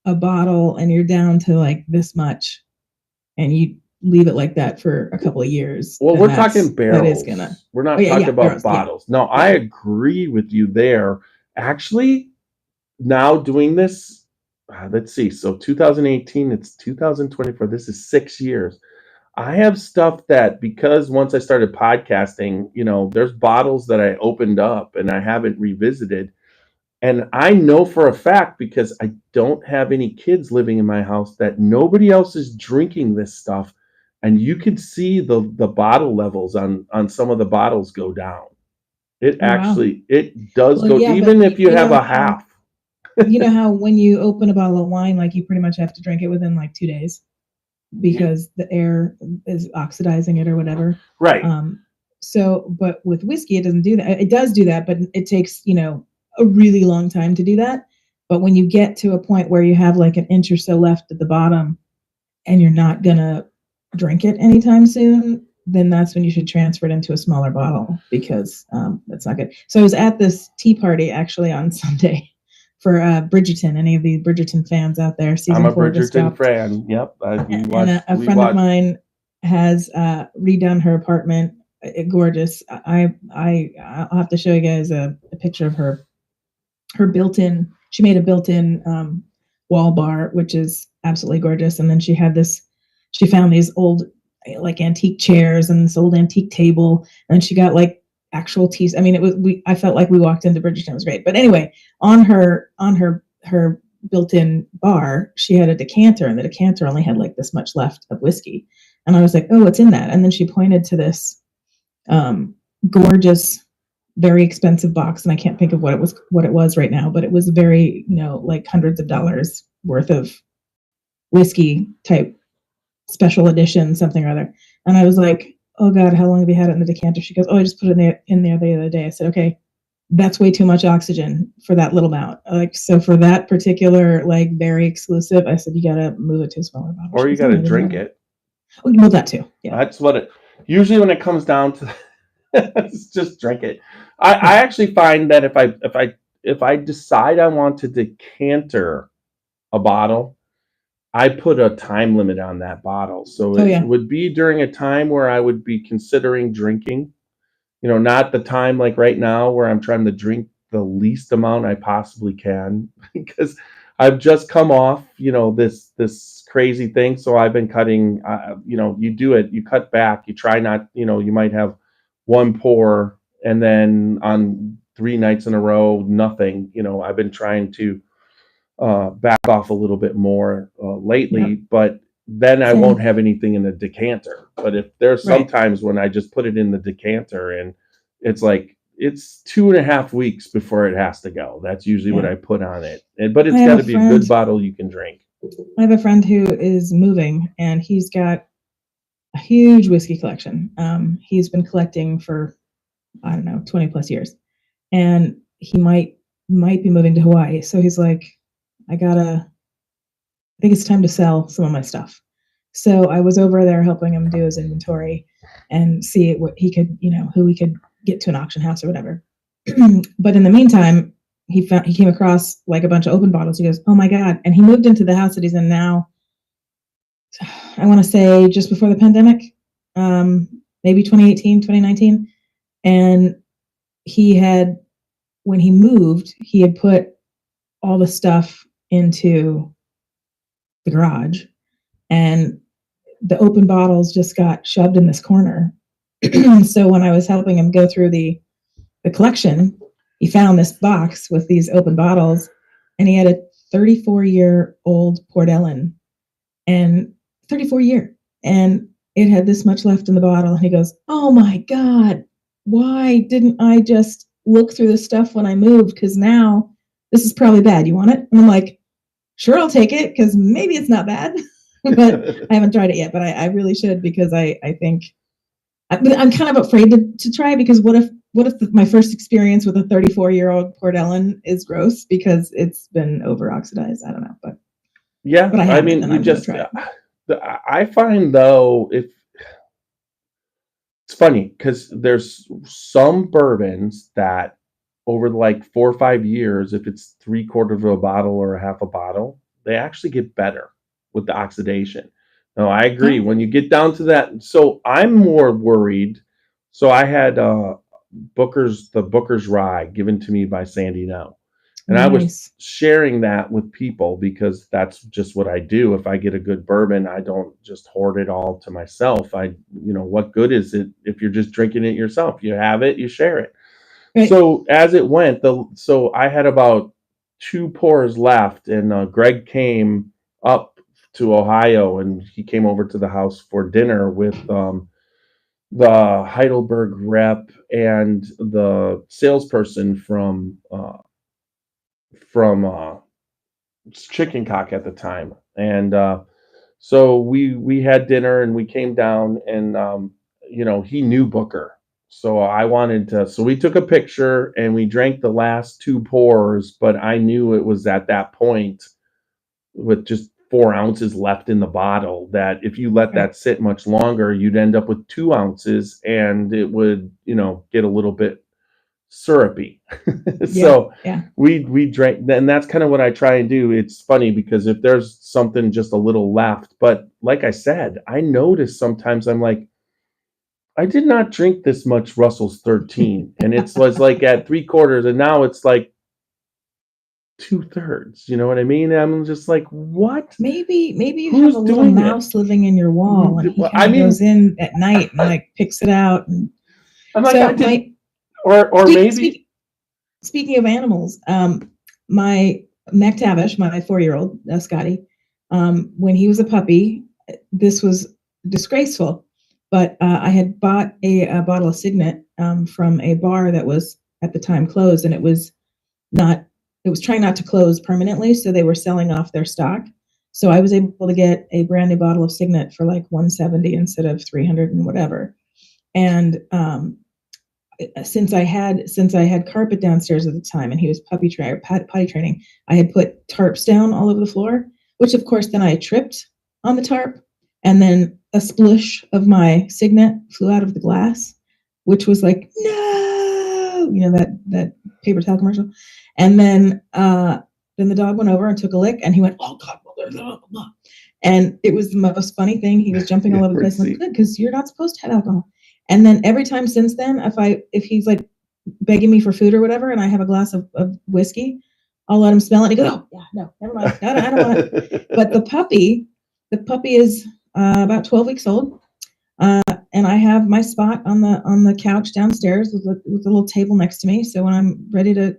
a bottle and you're down to like this much and you leave it like that for a couple of years. Well, we're talking barrels. We're not talking about barrels, bottles. No, I agree with you there. Actually, now doing this, let's see. So 2018, it's 2024. This is 6 years. I have stuff that, because once I started podcasting, there's bottles that I opened up and I haven't revisited. And I know for a fact, because I don't have any kids living in my house, that nobody else is drinking this stuff. And you can see the bottle levels on some of the bottles go down. It does go, even if you have a half. You know how when you open a bottle of wine, like you pretty much have to drink it within like 2 days, because the air is oxidizing it or whatever. Right. But with whiskey, it doesn't do that. It does do that, but it takes, a really long time to do that. But when you get to a point where you have like an inch or so left at the bottom and you're not going to drink it anytime soon, then that's when you should transfer it into a smaller bottle, because that's not good. So I was at this tea party actually on Sunday for Bridgerton. Any of the Bridgerton fans out there? I'm a Bridgerton fan. Yep. A friend of mine has redone her apartment. Gorgeous. I'll have to show you guys a picture of her built-in. She made a built-in wall bar, which is absolutely gorgeous. And then she found these old like antique chairs and this old antique table, and she got like actual teas. I mean, I felt like we walked into Bridgerton. It was great. But anyway, on her built-in bar, she had a decanter, and the decanter only had like this much left of whiskey. And I was like, oh, what's in that? And then she pointed to this gorgeous, very expensive box, and I can't think of what it was right now, but it was very, like hundreds of dollars worth of whiskey type special edition, something or other. And I was like, oh God, how long have you had it in the decanter? She goes, oh, I just put it in there the other day. I said, okay, that's way too much oxygen for that little amount. Like, so for that particular, like very exclusive, I said, you got to move it to a smaller bottle. Or you got to drink it. Well, that too. Yeah. That's what usually when it comes down to, just drink it. I actually find that if I decide I want to decanter a bottle, I put a time limit on that bottle. So Oh it yeah. would be during a time where I would be considering drinking, not the time like right now where I'm trying to drink the least amount I possibly can because I've just come off, this crazy thing. So I've been cutting, you do it, you cut back, you try not, you might have one pour and then on 3 nights in a row, nothing. I've been trying to back off a little bit more lately, Yep. but then I won't Same. have anything in the decanter. But if there's Right. sometimes when I just put it in the decanter and it's like it's 2.5 weeks before it has to go. That's usually what Yeah. I put on it. But I it's have got a to be a friend. good bottle you can drink. I have a friend who is moving, and he's got a huge whiskey collection. He's been collecting for, I don't know, 20 plus years, and he might be moving to Hawaii. So he's like, I think it's time to sell some of my stuff. So I was over there helping him do his inventory and see what he could, who we could get to an auction house or whatever. But in the meantime, he came across like a bunch of open bottles. He goes, "Oh my God." And he moved into the house that he's in now, I want to say just before the pandemic, maybe 2018, 2019. And when he moved, he had put all the stuff into the garage, and the open bottles just got shoved in this corner. So when I was helping him go through the collection, he found this box with these open bottles, and he had a 34-year-old Port Ellen, and 34-year, and it had this much left in the bottle. And he goes, "Oh my God, why didn't I just look through this stuff when I moved? Because now this is probably bad. You want it?" And I'm like, "Sure, I'll take it, because maybe it's not bad." But I haven't tried it yet, but I really should, because I think I'm kind of afraid to try, because what if my first experience with a 34-year-old Port Ellen is gross because it's been over oxidized? I don't know, but Yeah, I I haven't, mean, and you I'm gonna just, try it. I find though, if it's funny because there's some bourbons that over like 4 or 5 years, if it's 3/4 of a bottle or a half a bottle, they actually get better with the oxidation. No, I agree. Oh, When you get down to that, so I'm more worried. So I had the Booker's Rye given to me by Sandy Now. And I was nice. sharing that with people because that's just what I do. If I get a good bourbon, I don't just hoard it all to myself. What good is it if you're just drinking it yourself? You have it, you share it. Right. So as it went, so I had about 2 pours left, and Greg came up to Ohio, and he came over to the house for dinner with the Heidelberg rep and the salesperson from Chicken Cock at the time. And so we had dinner and we came down, and he knew Booker. So I wanted to, so we took a picture and we drank the last 2 pours, but I knew it was at that point with just 4 ounces left in the bottle that if you let Right. that sit much longer, you'd end up with 2 ounces and it would, get a little bit syrupy. Yeah. So Yeah. we drank, and that's kind of what I try and do. It's funny because if there's something just a little left, but like I said, I notice sometimes I'm like, I did not drink this much Russell's 13, and it was like at 3/4, and now it's like 2/3. You know what I mean? I'm just like, what? Maybe you have Who's a little doing it? mouse living in your wall, and he Well, kind of goes in at night and like picks it out. And I'm like, so I did, or maybe. speaking of animals, my McTavish, my 4-year-old Scotty, when he was a puppy, this was disgraceful, but I had bought a bottle of Signet from a bar that was at the time closed, and it was trying not to close permanently, so they were selling off their stock. So I was able to get a brand new bottle of Signet for like $170 instead of $300 and whatever. And since I had carpet downstairs at the time, and he was potty training, I had put tarps down all over the floor, which of course then I tripped on the tarp, and then a splish of my Signet flew out of the glass, which was like, no, that paper towel commercial. And then the dog went over and took a lick, and he went, "Oh God, And it was the most funny thing. He was jumping all over the place. I'm like, good, because you're not supposed to have alcohol. And then every time since then, if he's like begging me for food or whatever, and I have a glass of whiskey, I'll let him smell it. And he goes, oh, yeah, no, never mind. I don't want it. But the puppy is about 12 weeks old. And I have my spot on the couch downstairs with a little table next to me. So when I'm ready to,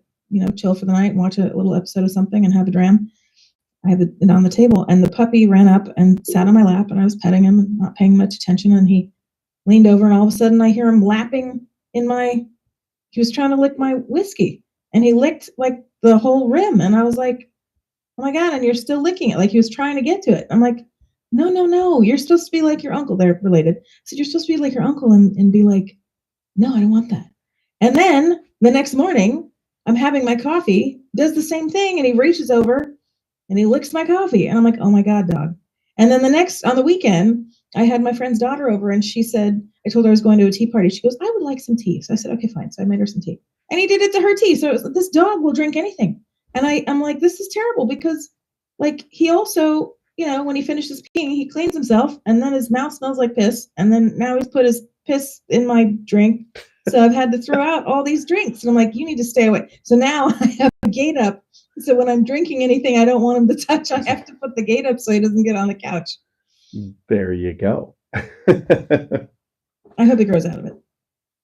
chill for the night and watch a little episode of something and have a dram, I have it on the table. And the puppy ran up and sat on my lap, and I was petting him and not paying much attention. And he leaned over, and all of a sudden I hear him lapping he was trying to lick my whiskey, and he licked like the whole rim. And I was like, oh my God, and you're still licking it. Like he was trying to get to it. I'm like, no, you're supposed to be like your uncle. They're related. So you're supposed to be like your uncle and be like, no, I don't want that. And then the next morning, I'm having my coffee, does the same thing, and he reaches over and he licks my coffee. And I'm like, oh my God, dog. And then on the weekend, I had my friend's daughter over, and she said, I told her I was going to a tea party. She goes, I would like some tea. So I said, okay, fine. So I made her some tea. And he did it to her tea. So it was like, this dog will drink anything. And I'm like, this is terrible, because like he also, when he finishes peeing, he cleans himself, and then his mouth smells like piss. And then now he's put his piss in my drink. So I've had to throw out all these drinks. And I'm like, you need to stay away. So now I have a gate up. So when I'm drinking anything I don't want him to touch, I have to put the gate up so he doesn't get on the couch. There you go. I hope he grows out of it.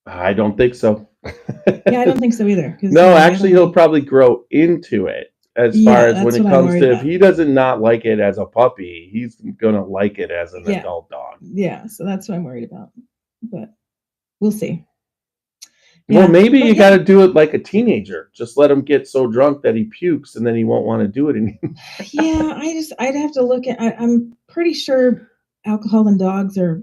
I don't think so. Yeah, I don't think so either. No, actually, he'll probably grow into it. As far as when it comes to, if he doesn't not like it as a puppy, he's gonna like it as an adult dog. Yeah, so that's what I'm worried about. But we'll see. Well, maybe you got to do it like a teenager. Just let him get so drunk that he pukes, and then he won't want to do it anymore. Yeah, I'd have to look at. I'm pretty sure alcohol and dogs are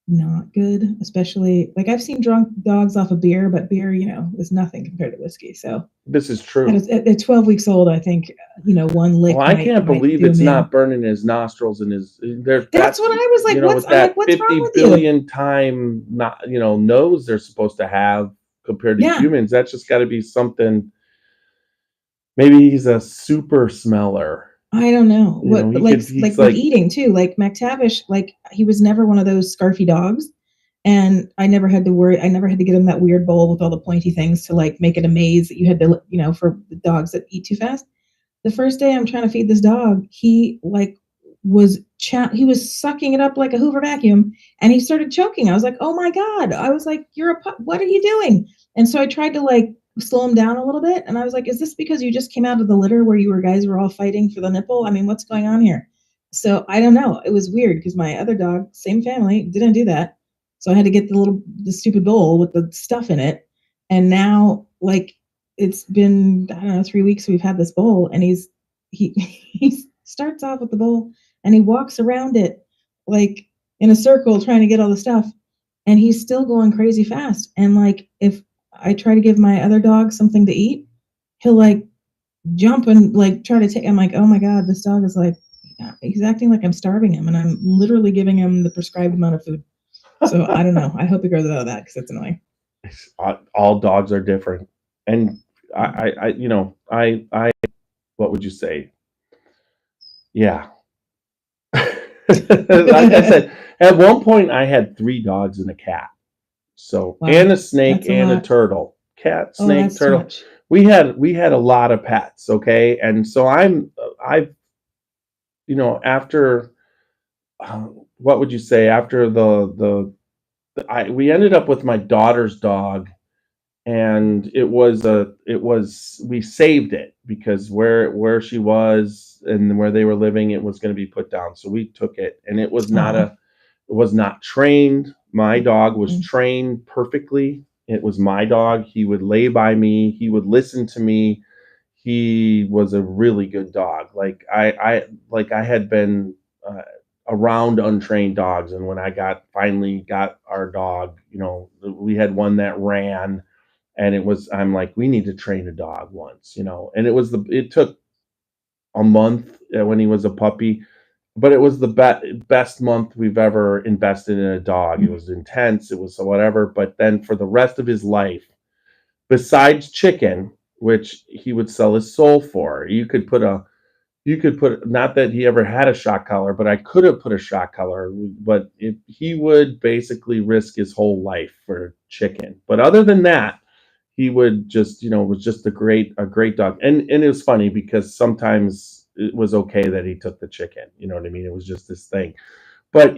not good, especially like I've seen drunk dogs off of beer, but beer, is nothing compared to whiskey. So this is true. At 12 weeks old, I think one lick. Well, I can't believe it's not burning his nostrils and his. That's what I was like. What's wrong with 50 billion time nose they're supposed to have compared to humans? That's just got to be something. Maybe he's a super smeller. I don't know. With eating too. Like McTavish, like he was never one of those scarfy dogs, and I never had to worry. I never had to get him that weird bowl with all the pointy things to like make it a maze that you had to, for the dogs that eat too fast. The first day I'm trying to feed this dog, he was sucking it up like a Hoover vacuum, and he started choking. I was like, oh my God. I was like, what are you doing? And so I tried to slow him down a little bit. And I was like, is this because you just came out of the litter where you guys were all fighting for the nipple? I mean, what's going on here? So I don't know. It was weird because my other dog, same family, didn't do that. So I had to get the stupid bowl with the stuff in it. And now it's been, I don't know, 3 weeks we've had this bowl, and he starts off with the bowl and he walks around it like in a circle trying to get all the stuff, and he's still going crazy fast. And if I try to give my other dog something to eat, he'll jump and try to take. I'm like, oh my God, this dog is he's acting like I'm starving him, and I'm literally giving him the prescribed amount of food. So I don't know. I hope he grows out of that because it's annoying. All dogs are different, and I what would you say? Yeah. Like I said, at one point I had 3 dogs and a cat. So, wow, and a snake and a turtle. Cat, snake, turtle. We had a lot of pets, okay? And so after what would you say? After we ended up with my daughter's dog, and we saved it because where she was and where they were living, it was going to be put down. So we took it, and it was not trained. My dog was trained perfectly. It was my dog. He would lay by me. He would listen to me. He was a really good dog. I had been around untrained dogs, and when I finally got our dog, we had one that ran, and I'm like, we need to train a dog once, and it took a month when he was a puppy. But it was the best month we've ever invested in a dog. It was intense. It was whatever. But then for the rest of his life, besides chicken, which he would sell his soul for, you could put a you could put, not that he ever had a shock collar, but I could have put a shock collar, but he would basically risk his whole life for chicken. But other than that, he would just, was just a great dog. And it was funny because sometimes it was okay that he took the chicken. You know what I mean? It was just this thing. But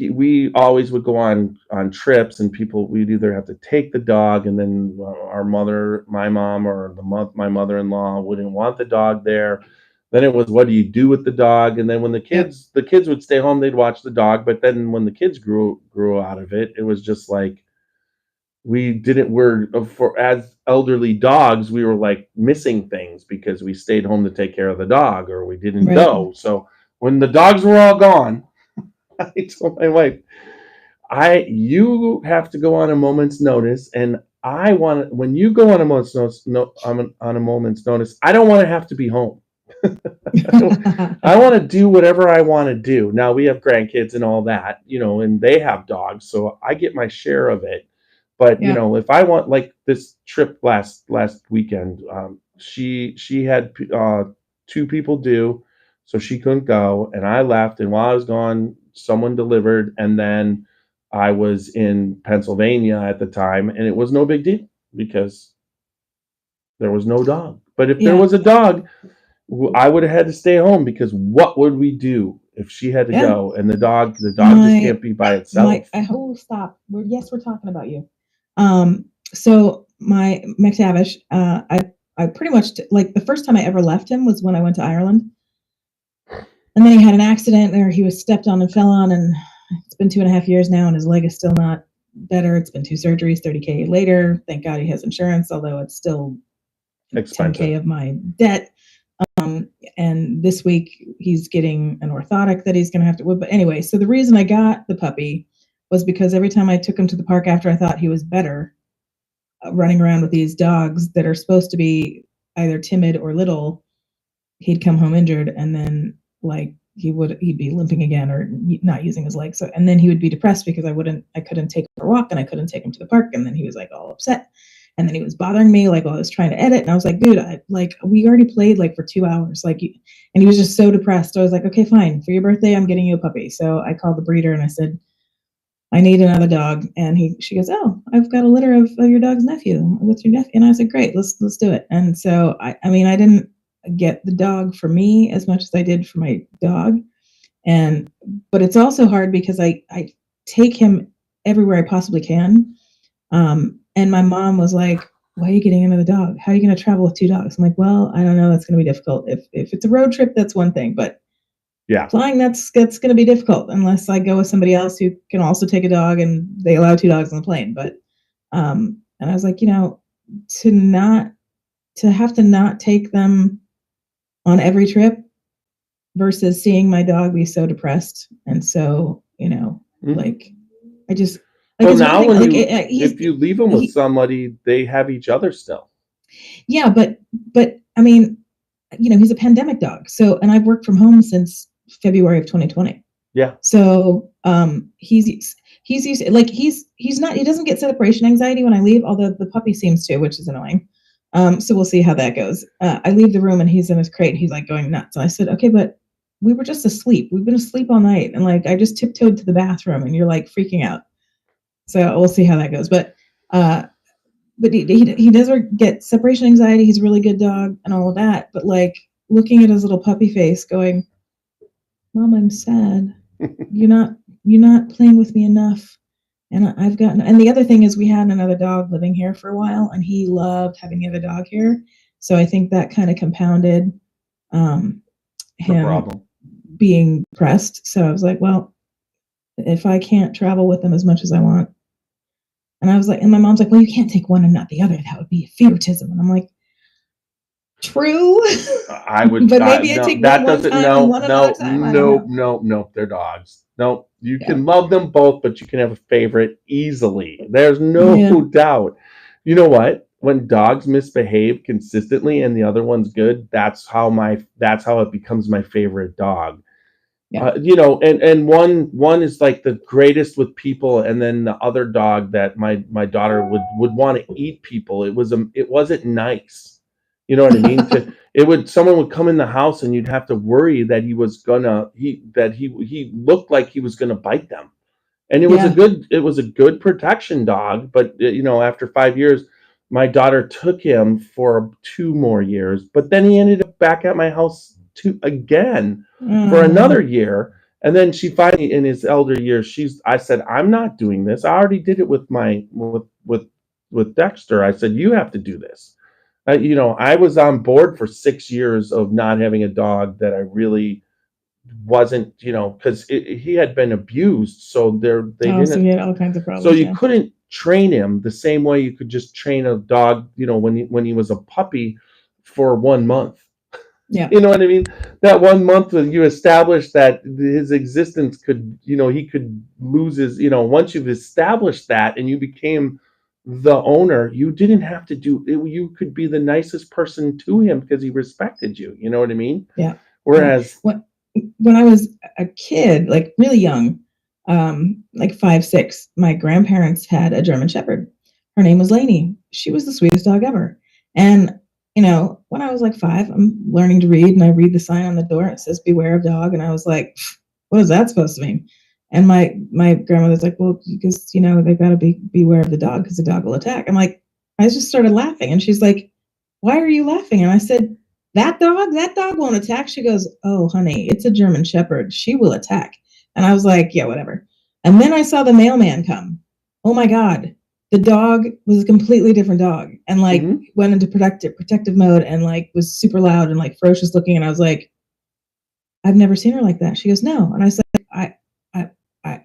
we always would go on trips, and we'd either have to take the dog, and then my mom, or my mother-in-law wouldn't want the dog there. Then it was, what do you do with the dog? And then when the kids would stay home, they'd watch the dog. But then when the kids grew out of it, it was just like, as elderly dogs, we were like missing things because we stayed home to take care of the dog, or we didn't go. So when the dogs were all gone, I told my wife, you have to go on a moment's notice, and when you go on a moment's notice, on a moment's notice, I don't want to have to be home. I want to do whatever I want to do. Now we have grandkids and all that, and they have dogs, so I get my share of it. But if I want, like this trip last weekend, she had 2 people due, so she couldn't go, and I left. And while I was gone, someone delivered, and then I was in Pennsylvania at the time, and it was no big deal because there was no dog. But if there was a dog, I would have had to stay home, because what would we do if she had to go, and the dog just can't be by itself? Stop. We're talking about you. So my McTavish, I pretty much, like, the first time I ever left him was when I went to Ireland. And then he had an accident where he was stepped on and fell on, and it's been 2.5 years now, and his leg is still not better. It's been 2 surgeries, $30K later. Thank God he has insurance, although it's still expensive. $10K of my debt. And this week he's getting an orthotic that he's going to have to. But anyway, so the reason I got the puppy was because every time I took him to the park after I thought he was better, running around with these dogs that are supposed to be either timid or little, he'd come home injured, and then like he'd be limping again or not using his legs. So, and then he would be depressed because I couldn't take him for a walk, and I couldn't take him to the park, and then he was like all upset. And then he was bothering me, like, while I was trying to edit. And I was like, dude, we already played like for 2 hours. And he was just so depressed. I was like, okay, fine. For your birthday, I'm getting you a puppy. So I called the breeder and I said, I need another dog. And she goes, oh, I've got a litter of your dog's nephew with your nephew. And I said, great, let's do it. And so, I didn't get the dog for me as much as I did for my dog. But it's also hard because I take him everywhere I possibly can. And my mom was like, why are you getting another dog? How are you going to travel with 2 dogs? I'm like, well, I don't know. That's going to be difficult. If it's a road trip, that's one thing. But flying, that's going to be difficult unless I go with somebody else who can also take a dog, and they allow 2 dogs on the plane. But, and I was like, to have to not take them on every trip versus seeing my dog be so depressed. And so, I just, well, now if you leave them with somebody, they have each other still. Yeah, but he's a pandemic dog. So, and I've worked from home since February of 2020. Yeah. So, he's used to, he doesn't get separation anxiety when I leave, although the puppy seems to, which is annoying. So we'll see how that goes. I leave the room and he's in his crate and he's like going nuts. And I said, okay, but we were just asleep. We've been asleep all night. And I just tiptoed to the bathroom and you're like freaking out. So we'll see how that goes. But he does get separation anxiety. He's a really good dog and all of that. But looking at his little puppy face going, Mom, I'm sad. You're not playing with me enough. And and the other thing is we had another dog living here for a while and he loved having the other dog here. So I think that kind of compounded him being depressed. So I was like, well, if I can't travel with them as much as I want. And I was like, and my mom's like, well, you can't take one and not the other. That would be favoritism. And I'm like, true. I would, but maybe I take that one doesn't, time no, and one another time. No, they're dogs. No, you can love them both, but you can have a favorite easily. There's no doubt. You know what? When dogs misbehave consistently and the other one's good, that's how it becomes my favorite dog. Yeah. And one is like the greatest with people, and then the other dog that my daughter would want to eat people. It wasn't nice. You know what I mean? someone would come in the house and you'd have to worry that he looked like he was gonna bite them. And it Yeah. was a good protection dog, but after 5 years, my daughter took him for 2 more years, but then he ended up back at my house again for another year. And then she finally, in his elder years, I said, I'm not doing this. I already did it with with Dexter. I said, you have to do this. I was on board for 6 years of not having a dog that I really wasn't, because he had been abused, so they So didn't. he had all kinds of problems. So you yeah. couldn't train him the same way you could just train a dog, when he was a puppy for 1 month. Yeah. You know what I mean? That 1 month that you established that his existence could, he could lose his, once you've established that and you became the owner, you didn't have to do it. You could be the nicest person to him because he respected you. You know what I mean? Yeah. Whereas when I was a kid, like really young, like 5, 6, my grandparents had a German Shepherd. Her name was Lainey. She was the sweetest dog ever. And when I was like 5, I'm learning to read, and I read the sign on the door. It says "Beware of dog," and I was like, "What is that supposed to mean?" And my grandmother's like, "Well, because they've got to beware of the dog because the dog will attack." I'm like, I just started laughing, and she's like, "Why are you laughing?" And I said, that dog won't attack. She goes, "Oh, honey, it's a German Shepherd. She will attack." And I was like, yeah, whatever. And then I saw the mailman come. Oh my God. The dog was a completely different dog and went into protective mode and was super loud and ferocious looking. And I was like, I've never seen her like that. She goes, no. And I said, I. And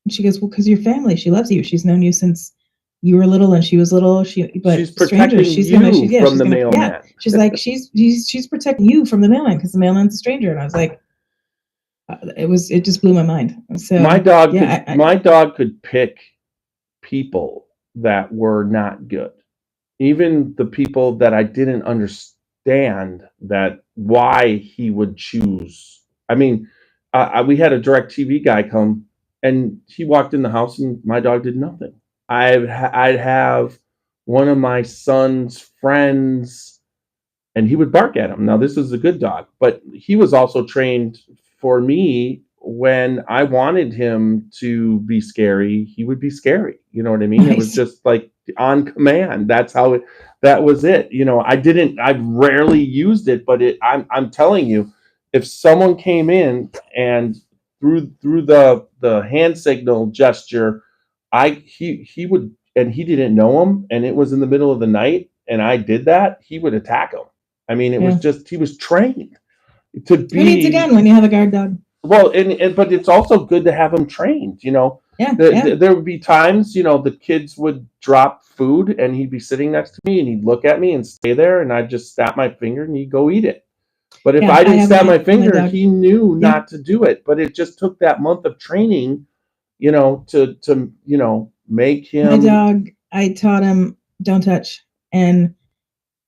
she goes, well, because your family, she loves you. She's known you since you were little and she was little. But she's protecting you from the mailman. Yeah. She's like, she's protecting you from the mailman because the mailman's a stranger. And I was like, it just blew my mind. So my dog could pick people that were not good, even the people that I didn't understand that why he would choose. I mean, we had a DirecTV guy come and he walked in the house and my dog did nothing. I'd have one of my son's friends and he would bark at him. Now this is a good dog, but he was also trained for me. When I wanted him to be scary, he would be scary. You know what I mean? Nice. It was just like on command. That was it. I rarely used it, but I'm telling you, if someone came in and through the hand signal gesture, he would, and he didn't know him, and it was in the middle of the night, and I did that, he would attack him. I mean, it was just, he was trained to be. Who needs a gun when you have a guard dog? Well, but it's also good to have them trained, Yeah, There would be times, the kids would drop food and he'd be sitting next to me and he'd look at me and stay there and I'd just snap my finger and he'd go eat it. But if I didn't snap my finger, he knew not to do it. But it just took that month of training, to make him. My dog, I taught him don't touch, and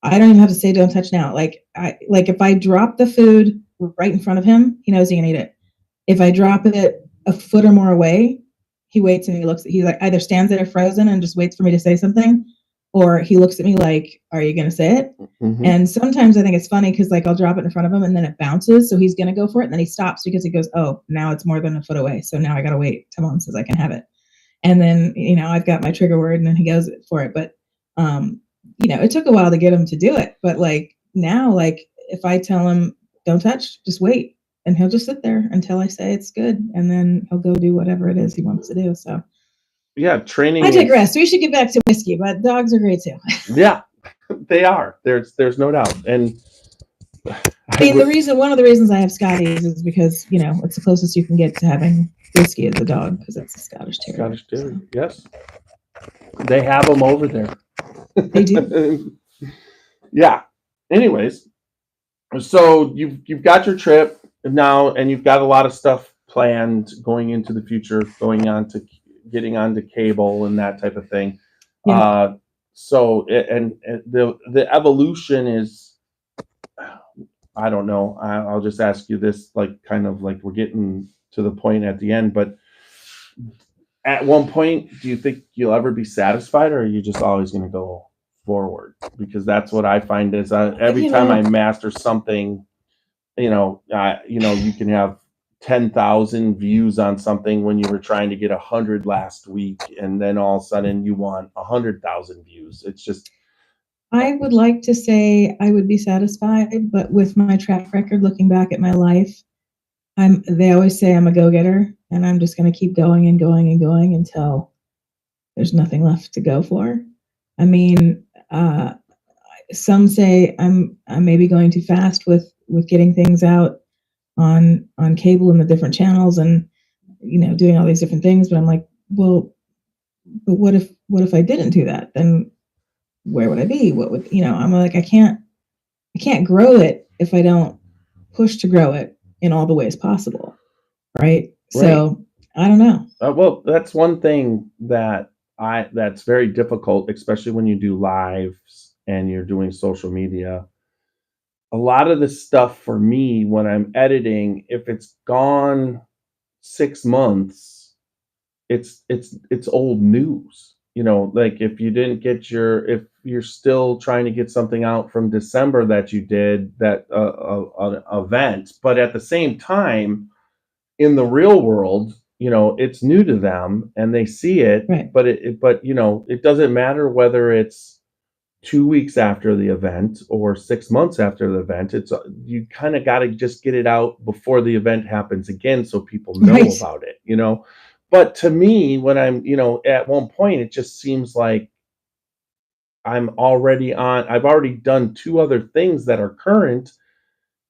I don't even have to say don't touch now. If I drop the food right in front of him, he knows he can eat it. If I drop it a foot or more away, he waits and he either stands there frozen and just waits for me to say something, or he looks at me like, are you going to say it? Mm-hmm. And sometimes I think it's funny because I'll drop it in front of him and then it bounces. So he's going to go for it. And then he stops because he goes, oh, now it's more than a foot away. So now I got to wait till Mom says I can have it. And then, I've got my trigger word and then he goes for it. But, it took a while to get him to do it. But now, if I tell him don't touch, just wait. And he'll just sit there until I say it's good. And then he'll go do whatever it is he wants to do. So, yeah, training. I digress. We should get back to whiskey, but dogs are great too. Yeah, they are. There's no doubt. And one of the reasons I have Scotties is because, it's the closest you can get to having whiskey as a dog because it's a Scottish Terrier. Scottish Terrier, so. Yes. They have them over there. They do. Yeah. Anyways, so you've got your trip now, and you've got a lot of stuff planned going into the future, getting onto cable and that type of thing. Yeah. So the evolution is, I don't know. I'll just ask you this, kind of we're getting to the point at the end, but at one point, do you think you'll ever be satisfied, or are you just always going to go forward, because that's what I find is every time I master something, you can have 10,000 views on something when you were trying to get 100 last week, and then all of a sudden you want 100,000 views. It's just. I would like to say I would be satisfied, but with my track record, looking back at my life, they always say I'm a go-getter, and I'm just going to keep going and going and going until there's nothing left to go for. I mean, some say I'm maybe going too fast with getting things out on cable and the different channels, and doing all these different things. But I'm like, well, but what if I didn't do that? Then where would I be? What would I'm like, I can't grow it if I don't push to grow it in all the ways possible, right? So I don't know. Well, that's one thing that's very difficult, especially when you do lives and you're doing social media. A lot of the stuff for me when I'm editing, if it's gone 6 months, it's old news. Like if if you're still trying to get something out from December that you did that an event, but at the same time, in the real world, it's new to them and they see it, right. but it doesn't matter whether it's 2 weeks after the event or 6 months after the event. You kind of got to just get it out before the event happens again, so people know about it, But to me, when I'm, at one point, it just seems like I've already done 2 other things that are current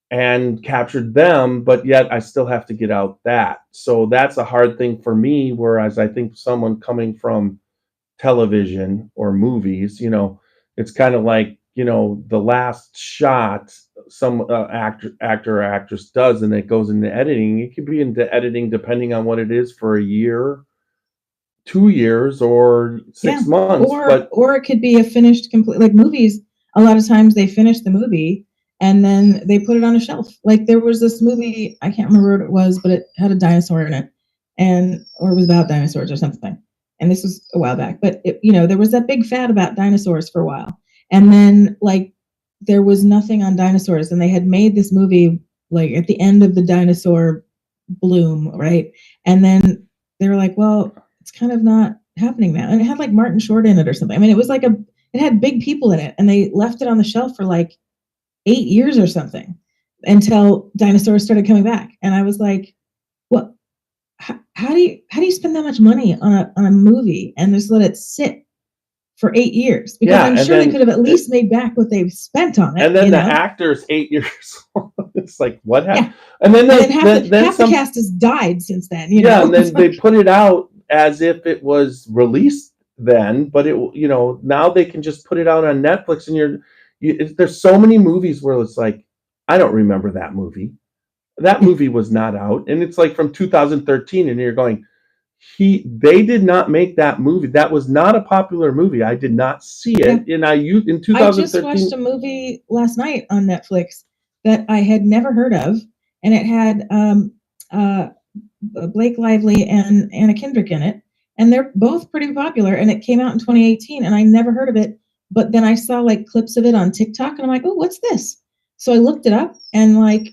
and captured them, but yet I still have to get out that. So that's a hard thing for me, whereas I think someone coming from television or movies, it's kind of like, the last shot some actor or actress does, and it goes into editing. It could be into editing depending on what it is for a year, 2 years, or 6 months. Or it could be a finished complete, like movies. A lot of times they finish the movie and then they put it on a shelf. Like there was this movie, I can't remember what it was, but it had a dinosaur in it, or it was about dinosaurs or something. And this was a while back, but there was that big fad about dinosaurs for a while. And then like there was nothing on dinosaurs, and they had made this movie like at the end of the dinosaur bloom, right? And then they were like, well, it's kind of not happening now. And it had like Martin Short in it or something. I mean, it was like it had big people in it, and they left it on the shelf for like 8 years or something until dinosaurs started coming back. And I was like, what? How do you spend that much money on a movie and just let it sit for 8 years? Because I'm sure they could have at least made back what they've spent on it. And then the actor's 8 years old. It's like, what happened? Yeah. And then half the cast has died since then. And then they put it out as if it was released then, but now they can just put it out on Netflix, and there's so many movies where it's like, I don't remember that movie. That movie was not out, and it's like from 2013, and you're going, they did not make that movie. That was not a popular movie. I did not see it. Yeah. In 2013. I just watched a movie last night on Netflix that I had never heard of, and it had Blake Lively and Anna Kendrick in it, and they're both pretty popular, and it came out in 2018, and I never heard of it, but then I saw like clips of it on TikTok, and I'm like, oh, what's this? So I looked it up, and like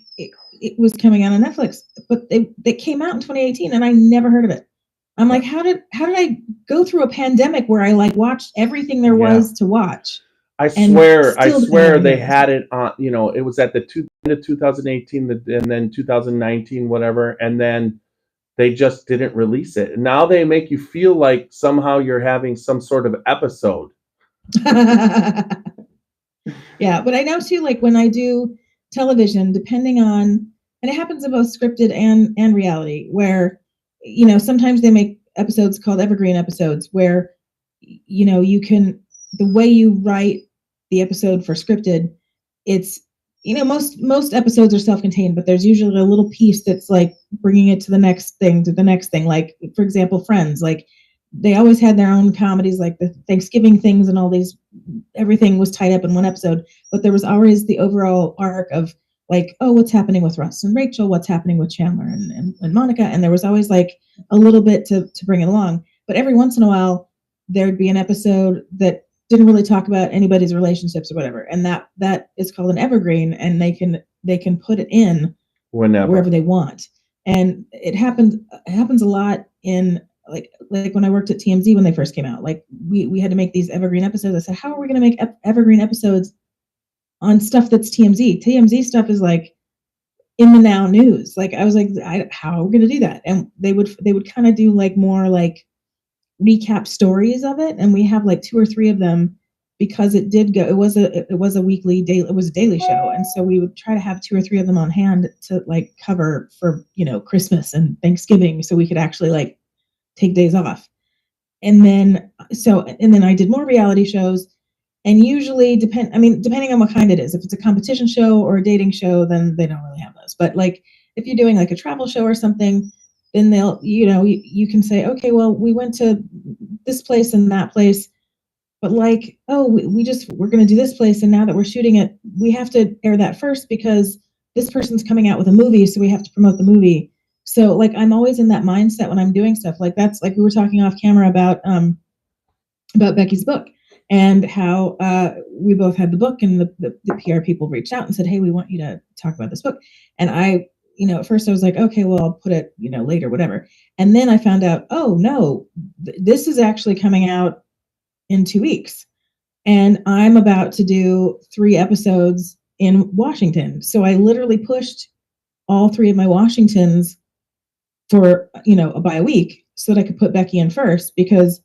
it was coming out on Netflix, but they came out in 2018, and I never heard of it. I'm like, how did I go through a pandemic where I like watched everything there was to watch? I swear they had it on, it was at the end of 2018 and then 2019, whatever. And then they just didn't release it. And now they make you feel like somehow you're having some sort of episode. Yeah. But I know too, like when I do television, depending on, and it happens in both scripted and reality, where, sometimes they make episodes called evergreen episodes where, you can, the way you write the episode for scripted, it's, most episodes are self-contained, but there's usually a little piece that's like bringing it to the next thing. Like, for example, Friends, like they always had their own comedies, like the Thanksgiving things and all these, everything was tied up in one episode, but there was always the overall arc of like, oh, what's happening with Russ and Rachel? What's happening with Chandler and Monica? And there was always like a little bit to bring it along. But every once in a while, there'd be an episode that didn't really talk about anybody's relationships or whatever. And that is called an evergreen, and they can put it in wherever they want. And it happens a lot in like when I worked at TMZ when they first came out. Like we had to make these evergreen episodes. I said, how are we going to make evergreen episodes on stuff that's TMZ? TMZ stuff is like in the now news. Like I was like, how are we going to do that? And they would kind of do like more like recap stories of it, and we have like 2 or 3 of them because it was a weekly daily, it was a daily show, and so we would try to have 2 or 3 of them on hand to like cover for Christmas and Thanksgiving, so we could actually like take days off. And then I did more reality shows, and usually depending on what kind it is, if it's a competition show or a dating show, then they don't really have those. But like if you're doing like a travel show or something, then they'll, you can say, okay, well, we went to this place and that place, but like, oh, we're going to do this place, and now that we're shooting it, we have to air that first because this person's coming out with a movie, so we have to promote the movie. So like, I'm always in that mindset when I'm doing stuff. Like that's like we were talking off camera about Becky's book, and how we both had the book, and the PR people reached out and said, hey, we want you to talk about this book. And I, at first I was like, okay, well, I'll put it, later, whatever. And then I found out, oh no, this is actually coming out in 2 weeks. And I'm about to do 3 episodes in Washington. So I literally pushed all 3 of my Washingtons for, by a week so that I could put Becky in first, because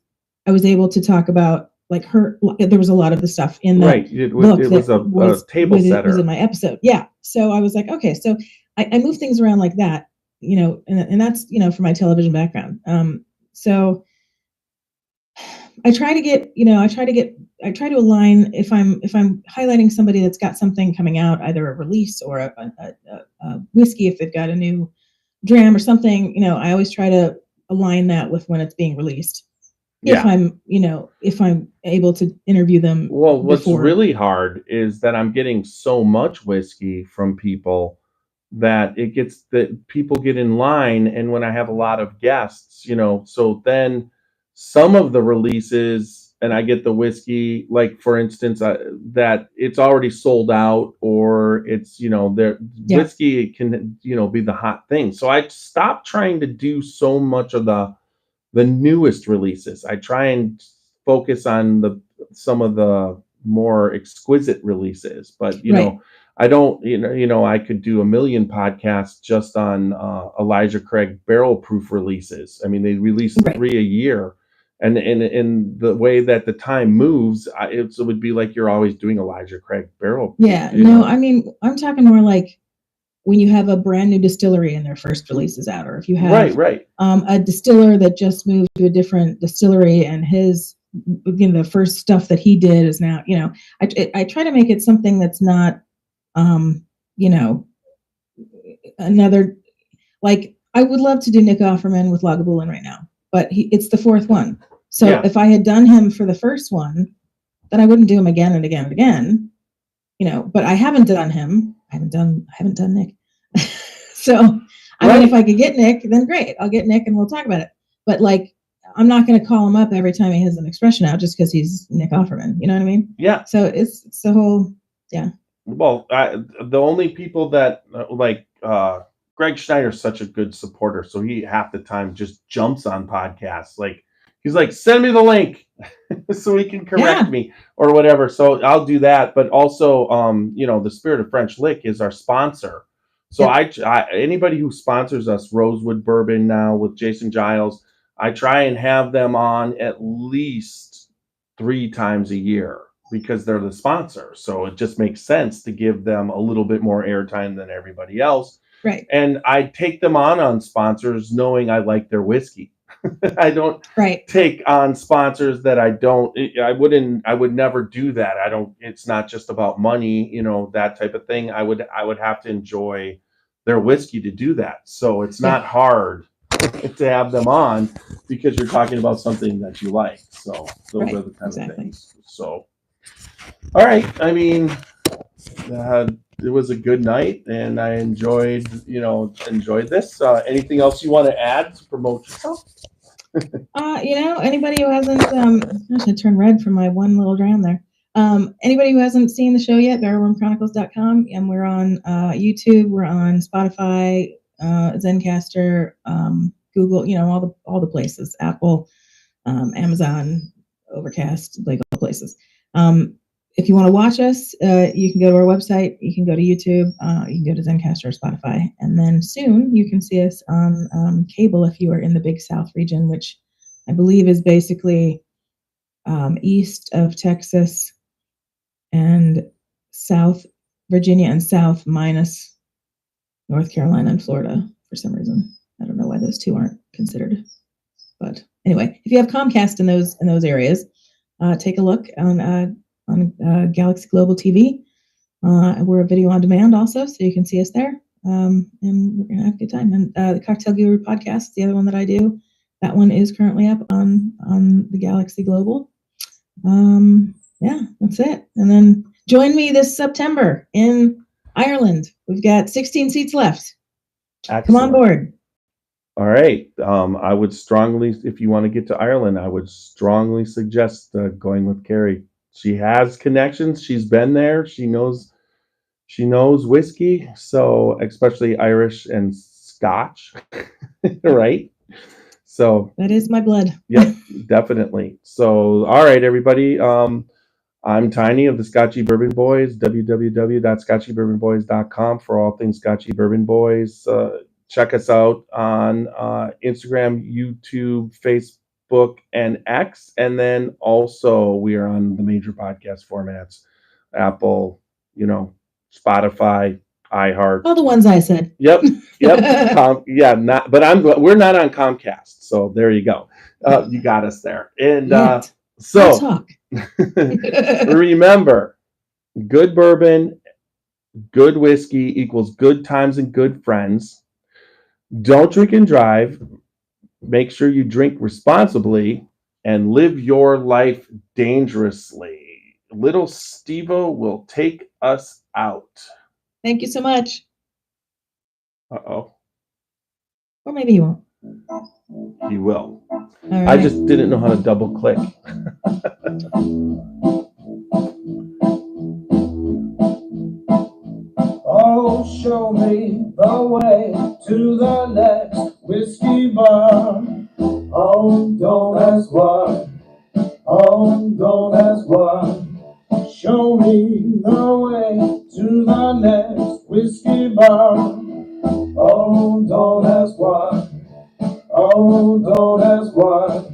I was able to talk about like her, there was a lot of the stuff in the right. It was a table setter. It was in my episode. Yeah. So I was like, okay, so I move things around like that, and that's, for my television background. So I try to align if I'm highlighting somebody that's got something coming out, either a release or a whiskey, if they've got a new dram or something, I always try to align that with when it's being released. Yeah. If I'm able to interview them. Well, what's really hard is that I'm getting so much whiskey from people that people get in line, and when I have a lot of guests, so then some of the releases, and I get the whiskey, like for instance, that it's already sold out, or it's, whiskey can, be the hot thing. So I stopped trying to do so much of the newest releases. I try and focus on some of the more exquisite releases, but I don't, I could do a million podcasts just on Elijah Craig barrel proof releases. I mean, they release 3 a year, and in the way that the time moves, it would be like you're always doing Elijah Craig barrel proof. Yeah, no, I mean, I'm talking more like when you have a brand new distillery and their first release is out, or if you have a distiller that just moved to a different distillery and his, the first stuff that he did is now, I try to make it something that's not, another, like I would love to do Nick Offerman with Lagavulin right now, but it's the 4th one. So if I had done him for the first one, then I wouldn't do him again and again and again, but I haven't done him. I haven't done Nick. So I mean, if I could get Nick, then great. I'll get Nick and we'll talk about it. But like, I'm not going to call him up every time he has an expression out just because he's Nick Offerman. You know what I mean? Yeah. So it's the whole, yeah. Well, the only people that Greg Schneider's such a good supporter, so he half the time just jumps on podcasts. Like he's like, send me the link so he can correct me or whatever. So I'll do that. But also, the Spirit of French Lick is our sponsor. So I anybody who sponsors us, Rosewood Bourbon now with Jason Giles, I try and have them on at least 3 times a year, because they're the sponsor. So it just makes sense to give them a little bit more airtime than everybody else. Right. And I take them on sponsors knowing I like their whiskey. I don't take on sponsors that I would never do that. It's not just about money, that type of thing. I would have to enjoy their whiskey to do that. So it's not hard to have them on because you're talking about something that you like. So those are the kind of things. So, all right. I mean, it was a good night, and I enjoyed this. Anything else you want to add to promote yourself? Anybody who hasn't, gosh, I turned red from my one little drown there. Anybody who hasn't seen the show yet, barrelwormchronicles.com, and we're on YouTube, we're on Spotify, Zencaster, Google, all the places, Apple, Amazon, Overcast, like all the places. If you want to watch us, you can go to our website, you can go to YouTube, you can go to Zencaster or Spotify, and then soon you can see us on cable if you are in the Big South region, which I believe is basically east of Texas and South Virginia and South minus North Carolina and Florida for some reason. I don't know why those two aren't considered. But anyway, if you have Comcast in those areas, take a look on Galaxy Global TV. We're a video on demand also, so you can see us there. And we're gonna have a good time. And the Cocktail Guru podcast, the other one that I do, that one is currently up on the Galaxy Global. Yeah, that's it. And then join me this September in Ireland. We've got 16 seats left. Excellent. Come on board. All right. I would strongly, if you want to get to Ireland, I would strongly suggest going with Kerry. She has connections. She's been there. She knows whiskey, so especially Irish and Scotch, right? So that is my blood. Yep, definitely. So, all right, everybody. I'm Tiny of the Scotchy Bourbon Boys. www.scotchybourbonboys.com for all things Scotchy Bourbon Boys. Check us out on Instagram, YouTube, Facebook, and X. And then also we are on the major podcast formats, Apple, Spotify, iHeart. All the ones I said. Yep. We're not on Comcast. So there you go. You got us there. And so talk. Remember, good bourbon, good whiskey equals good times and good friends. Don't drink and drive. Make sure you drink responsibly and live your life dangerously. Little Steve-O will take us out. Thank you so much. Uh-oh. Or maybe he won't. He will. Right. I just didn't know how to double click. Oh, show me the way to the next whiskey bar. Oh, don't ask why. Oh, don't ask why. Show me the way to the next whiskey bar. Oh, don't ask why. Oh, don't ask why.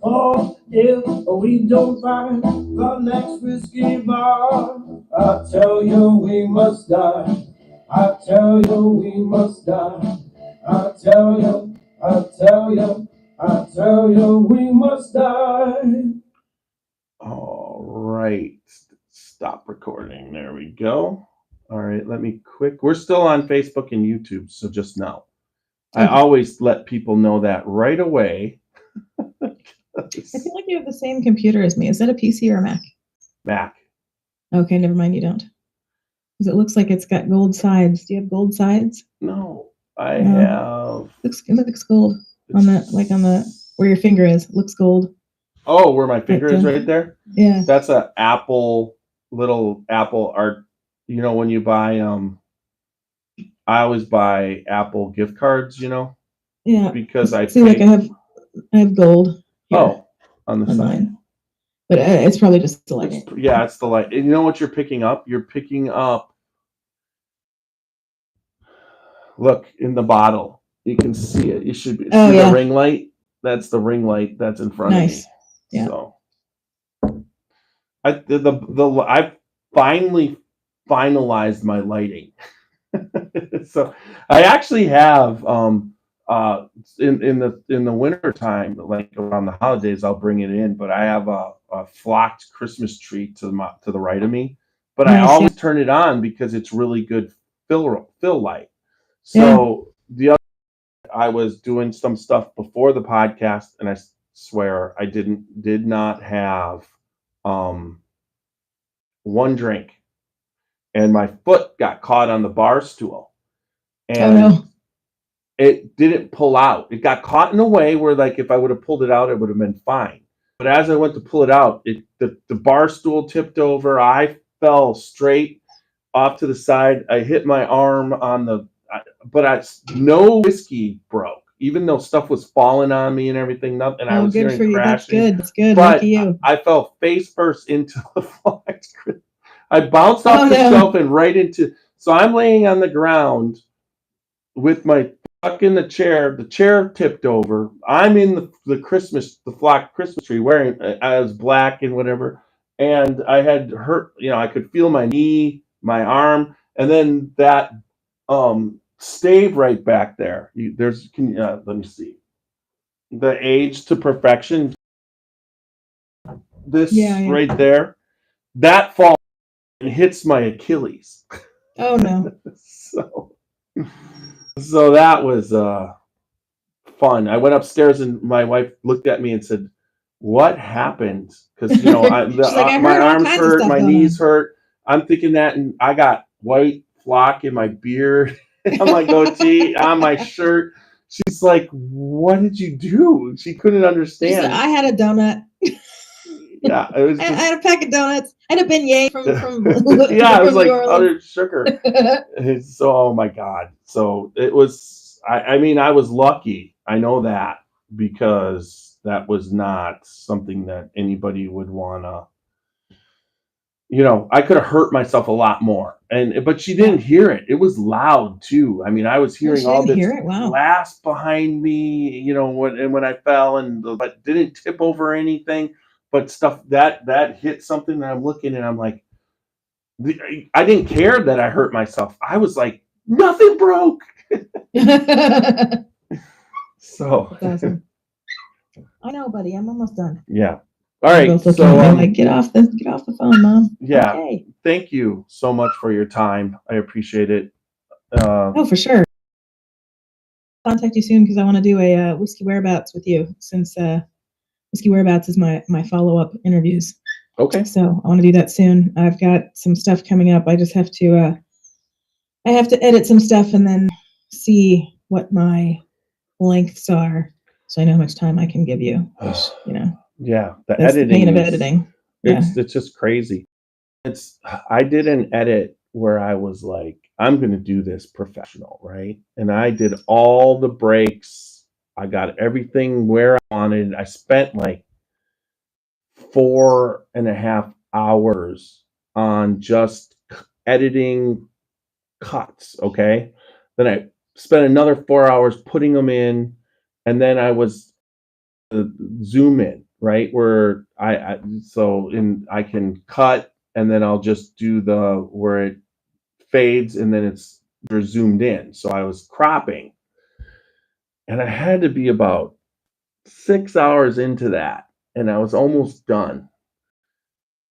Oh, if we don't find the next whiskey bar, I tell you we must die. I tell you we must die. I tell you we must die. All right. Stop recording. There we go. All right. We're still on Facebook and YouTube, so just know. I always let people know that right away. I feel like you have the same computer as me. Is that a PC or a Mac? Mac. Okay, never mind. You don't. Because it looks like it's got gold sides. Do you have gold sides? No, I have. It looks gold on the where your finger is. It looks gold. Oh, where my finger is right there? Yeah. That's a little Apple art. When you buy I always buy Apple gift cards, Yeah. Because I have gold. Oh, on the side. Mine. But it's probably just the light. It's the light. And you know what you're picking up? You're picking up. Look in the bottle. You can see it. You should be. See the ring light? That's the ring light that's in front of me. Yeah. So I finally finalized my lighting. So I actually have in the winter time, like around the holidays, I'll bring it in. But I have a flocked Christmas tree to the right of me. But I always turn it on because it's really good fill light. So the other, I was doing some stuff before the podcast, and I swear I did not have one drink, and my foot got caught on the bar stool. And it didn't pull out. It got caught in a way where, like, if I would have pulled it out, it would have been fine. But as I went to pull it out, the bar stool tipped over. I fell straight off to the side. I hit my arm on no whiskey broke, even though stuff was falling on me and everything. Nothing. I Oh, was good hearing for you. That's crashing. good. That's good. But Lucky you. I fell face first into the flax. I bounced off Oh, the no. shelf and right into. So I'm laying on the ground with my stuck in the chair. The chair tipped over. I'm in the flock Christmas tree wearing. I was black and whatever, and I had hurt. I could feel my knee, my arm, and then that stave right back there. Let me see. The age to perfection. This right there, that falls and hits my Achilles. Oh no. So that was fun. I went upstairs and my wife looked at me and said, "What happened?" Because my arms hurt, my knees hurt. I'm thinking that, and I got white flock in my beard, on my goatee, on my shirt. She's like, "What did you do?" She couldn't understand. I had a donut. Yeah, it was. I had a pack of donuts. I had a beignet from yeah, it was like New Orleans. powdered sugar. So, oh my God. So it was. I mean, I was lucky. I know that because that was not something that anybody would wanna. I could have hurt myself a lot more, but she didn't hear it. It was loud too. I mean, I was hearing all this glass behind me. When I fell but didn't tip over anything. But stuff that hit something, and I'm looking and I'm like, I didn't care that I hurt myself. I was like, nothing broke. So that's awesome. I know, buddy. I'm almost done. Yeah. All right. So get off the phone, Mom. Yeah. Okay. Thank you so much for your time. I appreciate it. Oh, for sure. Contact you soon because I want to do a whiskey whereabouts with you since whiskey whereabouts is my follow-up interviews. Okay. So I want to do that soon. I've got some stuff coming up. I just have to edit some stuff and then see what my lengths are, so I know how much time I can give you. Which, yeah, the that's editing. The pain of editing. It's just crazy. I did an edit where I was like, I'm going to do this professional, right? And I did all the breaks. I got everything where I wanted. I spent like 4.5 hours on just editing cuts. Okay. Then I spent another 4 hours putting them in. And then I was zoom in, right? Where I can cut and then I'll just do where it fades and then they're zoomed in. So I was cropping. And I had to be about 6 hours into that, and I was almost done.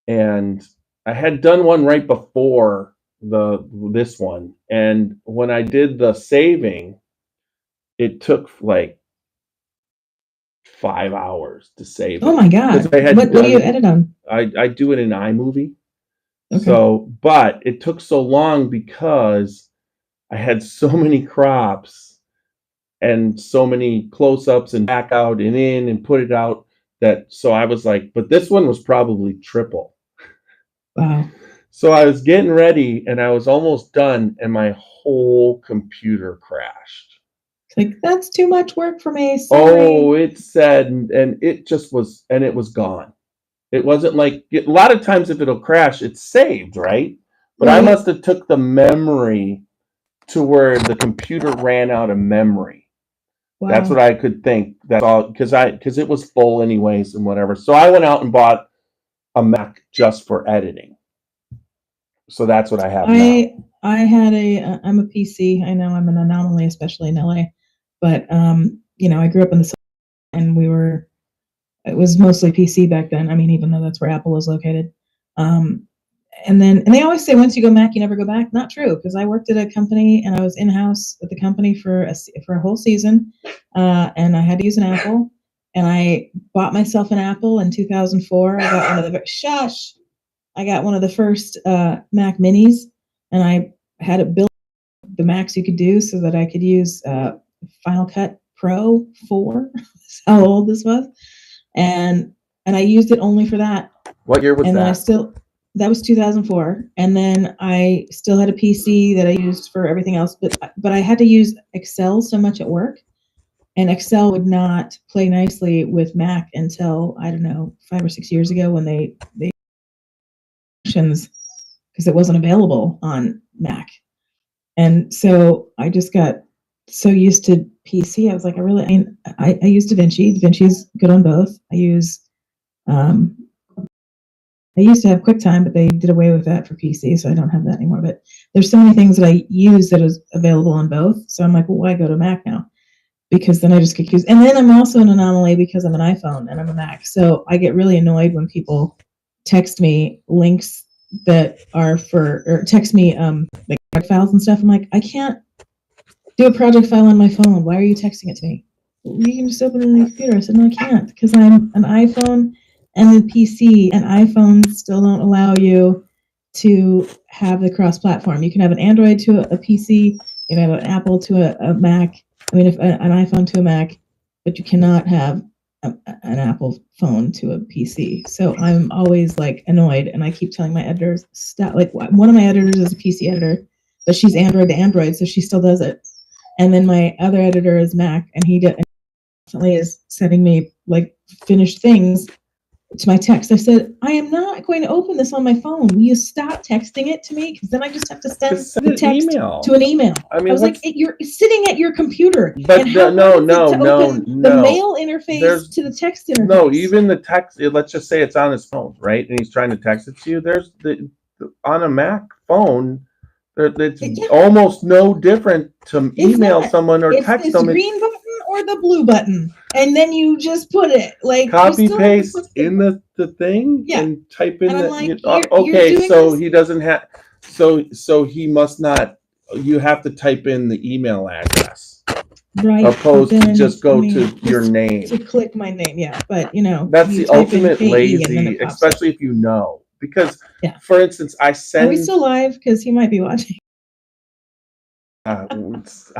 And I had done one right before this one, and when I did the saving, it took like 5 hours to save. Oh my God! What do you edit on? I do it in iMovie. Okay. So, but it took so long because I had so many crops and so many close-ups and back out and in and put it out so I was like, but this one was probably triple. Wow. So I was getting ready and I was almost done and my whole computer crashed. Like, that's too much work for me. Sorry. Oh, it said, and it just was, and it was gone. It wasn't like, a lot of times if it'll crash, it's saved, right? But I must have took the memory to where the computer ran out of memory. Wow. That's what I could think. That's all, because it was full anyways and whatever. So I went out and bought a Mac just for editing. So that's what I have now. I'm a PC. I know I'm an anomaly, especially in LA. But I grew up in the and it was mostly PC back then. I mean, even though that's where Apple was located. And they always say once you go Mac, you never go back. Not true, because I worked at a company and I was in-house at the company for a whole season, and I had to use an Apple. And I bought myself an Apple in 2004. I got one of the first Mac Minis, and I had it built the Macs you could do so that I could use Final Cut Pro 4. That's how old this was. And I used it only for that. What year was and that? then that was 2004. And then I still had a PC that I used for everything else, but I had to use Excel so much at work, and Excel would not play nicely with Mac until, I don't know, 5 or 6 years ago when they because it wasn't available on Mac. And so I just got so used to PC. I was like, I use DaVinci. DaVinci's good on both. I used to have QuickTime, but they did away with that for PC, so I don't have that anymore. But there's so many things that I use that is available on both. So I'm like, well, why go to Mac now? Because then I just get confused. And then I'm also an anomaly because I'm an iPhone and I'm a Mac. So I get really annoyed when people text me links that are or text me like project files and stuff. I'm like, I can't do a project file on my phone. Why are you texting it to me? You can just open it on your computer. I said, no, I can't, because I'm an iPhone and the PC, and iPhones still don't allow you to have the cross-platform. You can have an Android to a PC, you can have an Apple to a Mac. I mean, if an iPhone to a Mac, but you cannot have an Apple phone to a PC. So I'm always like annoyed, and I keep telling my editors, stop. Like, one of my editors is a PC editor, but she's Android to Android, so she still does it. And then my other editor is Mac, and he definitely is sending me like finished things to my text. I said, I am not going to open this on my phone. Will you stop texting it to me? Because then I just have to send the text to an email. I was like, you're sitting at your computer. But and how no, the mail interface to the text interface. No, even the text. Let's just say it's on his phone, right? And he's trying to text it to you. There's on a Mac phone. It's almost no different to email someone or text them. It's green button or the blue button, and then you just put it like copy paste in the thing, and type in okay. So he doesn't have. So he must not. You have to type in the email address, right? Opposed to just go to your name. To click my name, yeah. But that's the ultimate lazy, especially if you know. Because, for instance, I send. Are we still live? Because he might be watching. I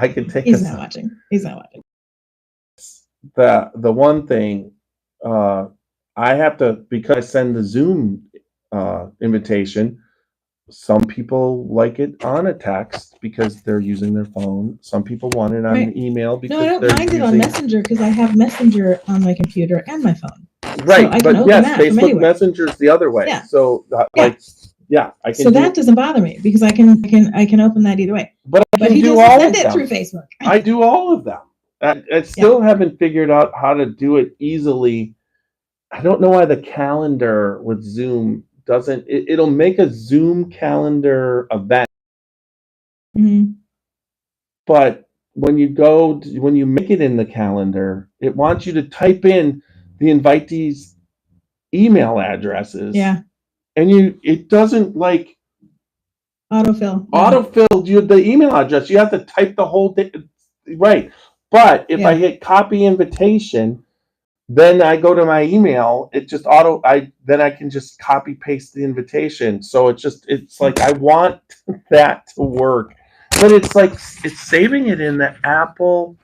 can take. He's not watching. He's not watching. The one thing, I have to, because I send the Zoom invitation. Some people like it on a text because they're using their phone. Some people want it on an email because I don't mind it on Messenger because I have Messenger on my computer and my phone. Right, so but yes, Facebook Messenger is the other way. Yeah. So I can. So that doesn't bother me because I can open that either way. But I can do all of them. Send it through Facebook. I do all of them. I still haven't figured out how to do it easily. I don't know why the calendar with Zoom doesn't. It'll make a Zoom calendar event, but when you make it in the calendar, it wants you to type in the invitees' email addresses. Yeah. And it doesn't like autofill the email address. You have to type the whole thing, right? But if I hit copy invitation, then I go to my email. It just then I can just copy paste the invitation. So it's like I want that to work, but it's like it's saving it in the Apple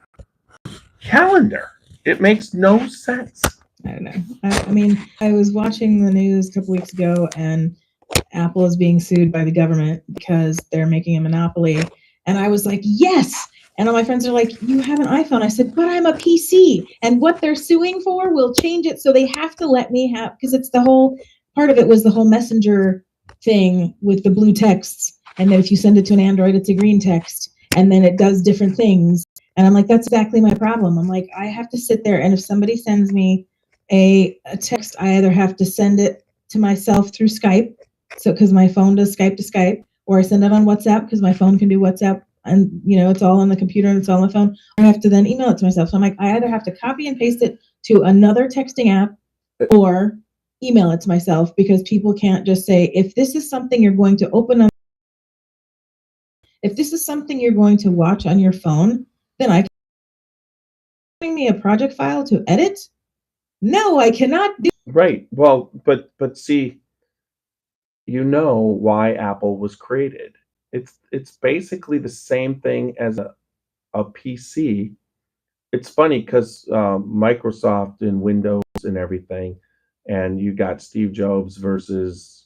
calendar. It makes no sense. I don't know. I mean, I was watching the news a couple weeks ago, and Apple is being sued by the government because they're making a monopoly. And I was like, yes. And all my friends are like, you have an iPhone. I said, but I'm a PC. And what they're suing for will change it. So they have to let me have, because it's the whole, part of it was the whole Messenger thing with the blue texts. And then if you send it to an Android, it's a green text. And then it does different things. And I'm like, that's exactly my problem. I'm like, I have to sit there. And if somebody sends me a text, I either have to send it to myself through Skype. So, because my phone does Skype to Skype, or I send it on WhatsApp because my phone can do WhatsApp. And, it's all on the computer and it's all on the phone. I have to then email it to myself. So I'm like, I either have to copy and paste it to another texting app or email it to myself, because people can't just say, if this is something you're going to open up, if this is something you're going to watch on your phone, then I can bring me a project file to edit. No, I cannot do. Right. Well, but see, why Apple was created. It's basically the same thing as a PC, it's funny because Microsoft and Windows and everything, and you got Steve Jobs versus,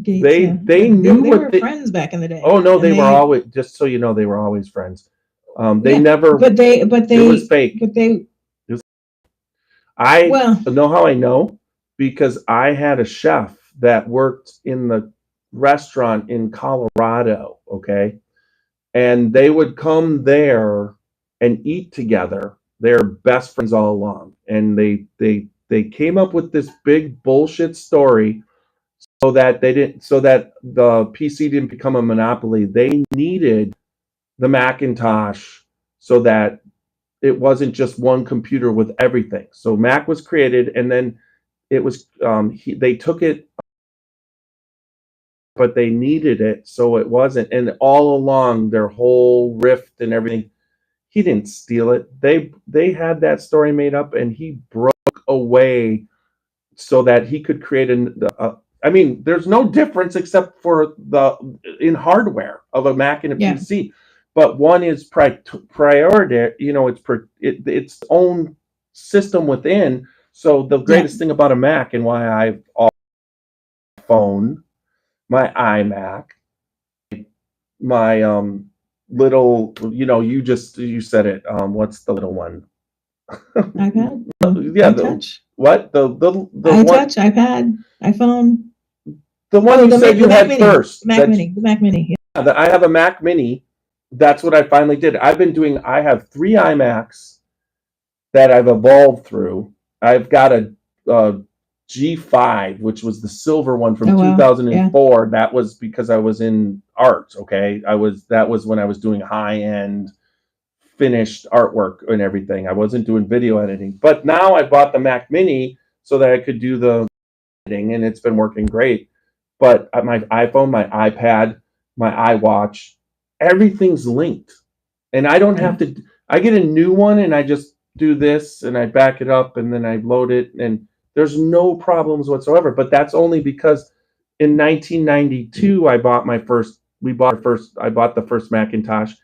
Gates, they yeah. they But knew they what were they. friends back in the day. Oh no, and they were always, just so you know, they were always friends. They Yeah, never. but they It was fake. but they I well know how I know because I had a chef that worked in the restaurant in Colorado, okay? And they would come there and eat together. They're best friends all along. And they came up with this big bullshit story so that the PC didn't become a monopoly. They needed the Macintosh so that it wasn't just one computer with everything. So Mac was created, and then it was they took it, but they needed it, so it wasn't. And all along, their whole rift and everything, he didn't steal it. They had that story made up, and he broke away so that he could create I mean, there's no difference except for the in hardware of a Mac and a yeah. PC, but one is priority. Its own system within. So the greatest thing about a Mac and why I've phone, my iMac, my little, you said it. What's the little one? iPad. Yeah, iTouch. What the iTouch, iPad, iPhone. The one you said you had first. The Mac Mini. Yeah, I have a Mac Mini. That's what I finally did. I have 3 iMacs that I've evolved through. I've got a G5, which was the silver one from 2004. Yeah. That was because I was in art. Okay, that was when I was doing high end finished artwork and everything. I wasn't doing video editing. But now I bought the Mac Mini so that I could do the editing, and it's been working great. But my iPhone, my iPad, my iWatch, everything's linked. And I don't have to, I get a new one and I just do this and I back it up and then I load it and there's no problems whatsoever. But that's only because in 1992, I bought the first Macintosh,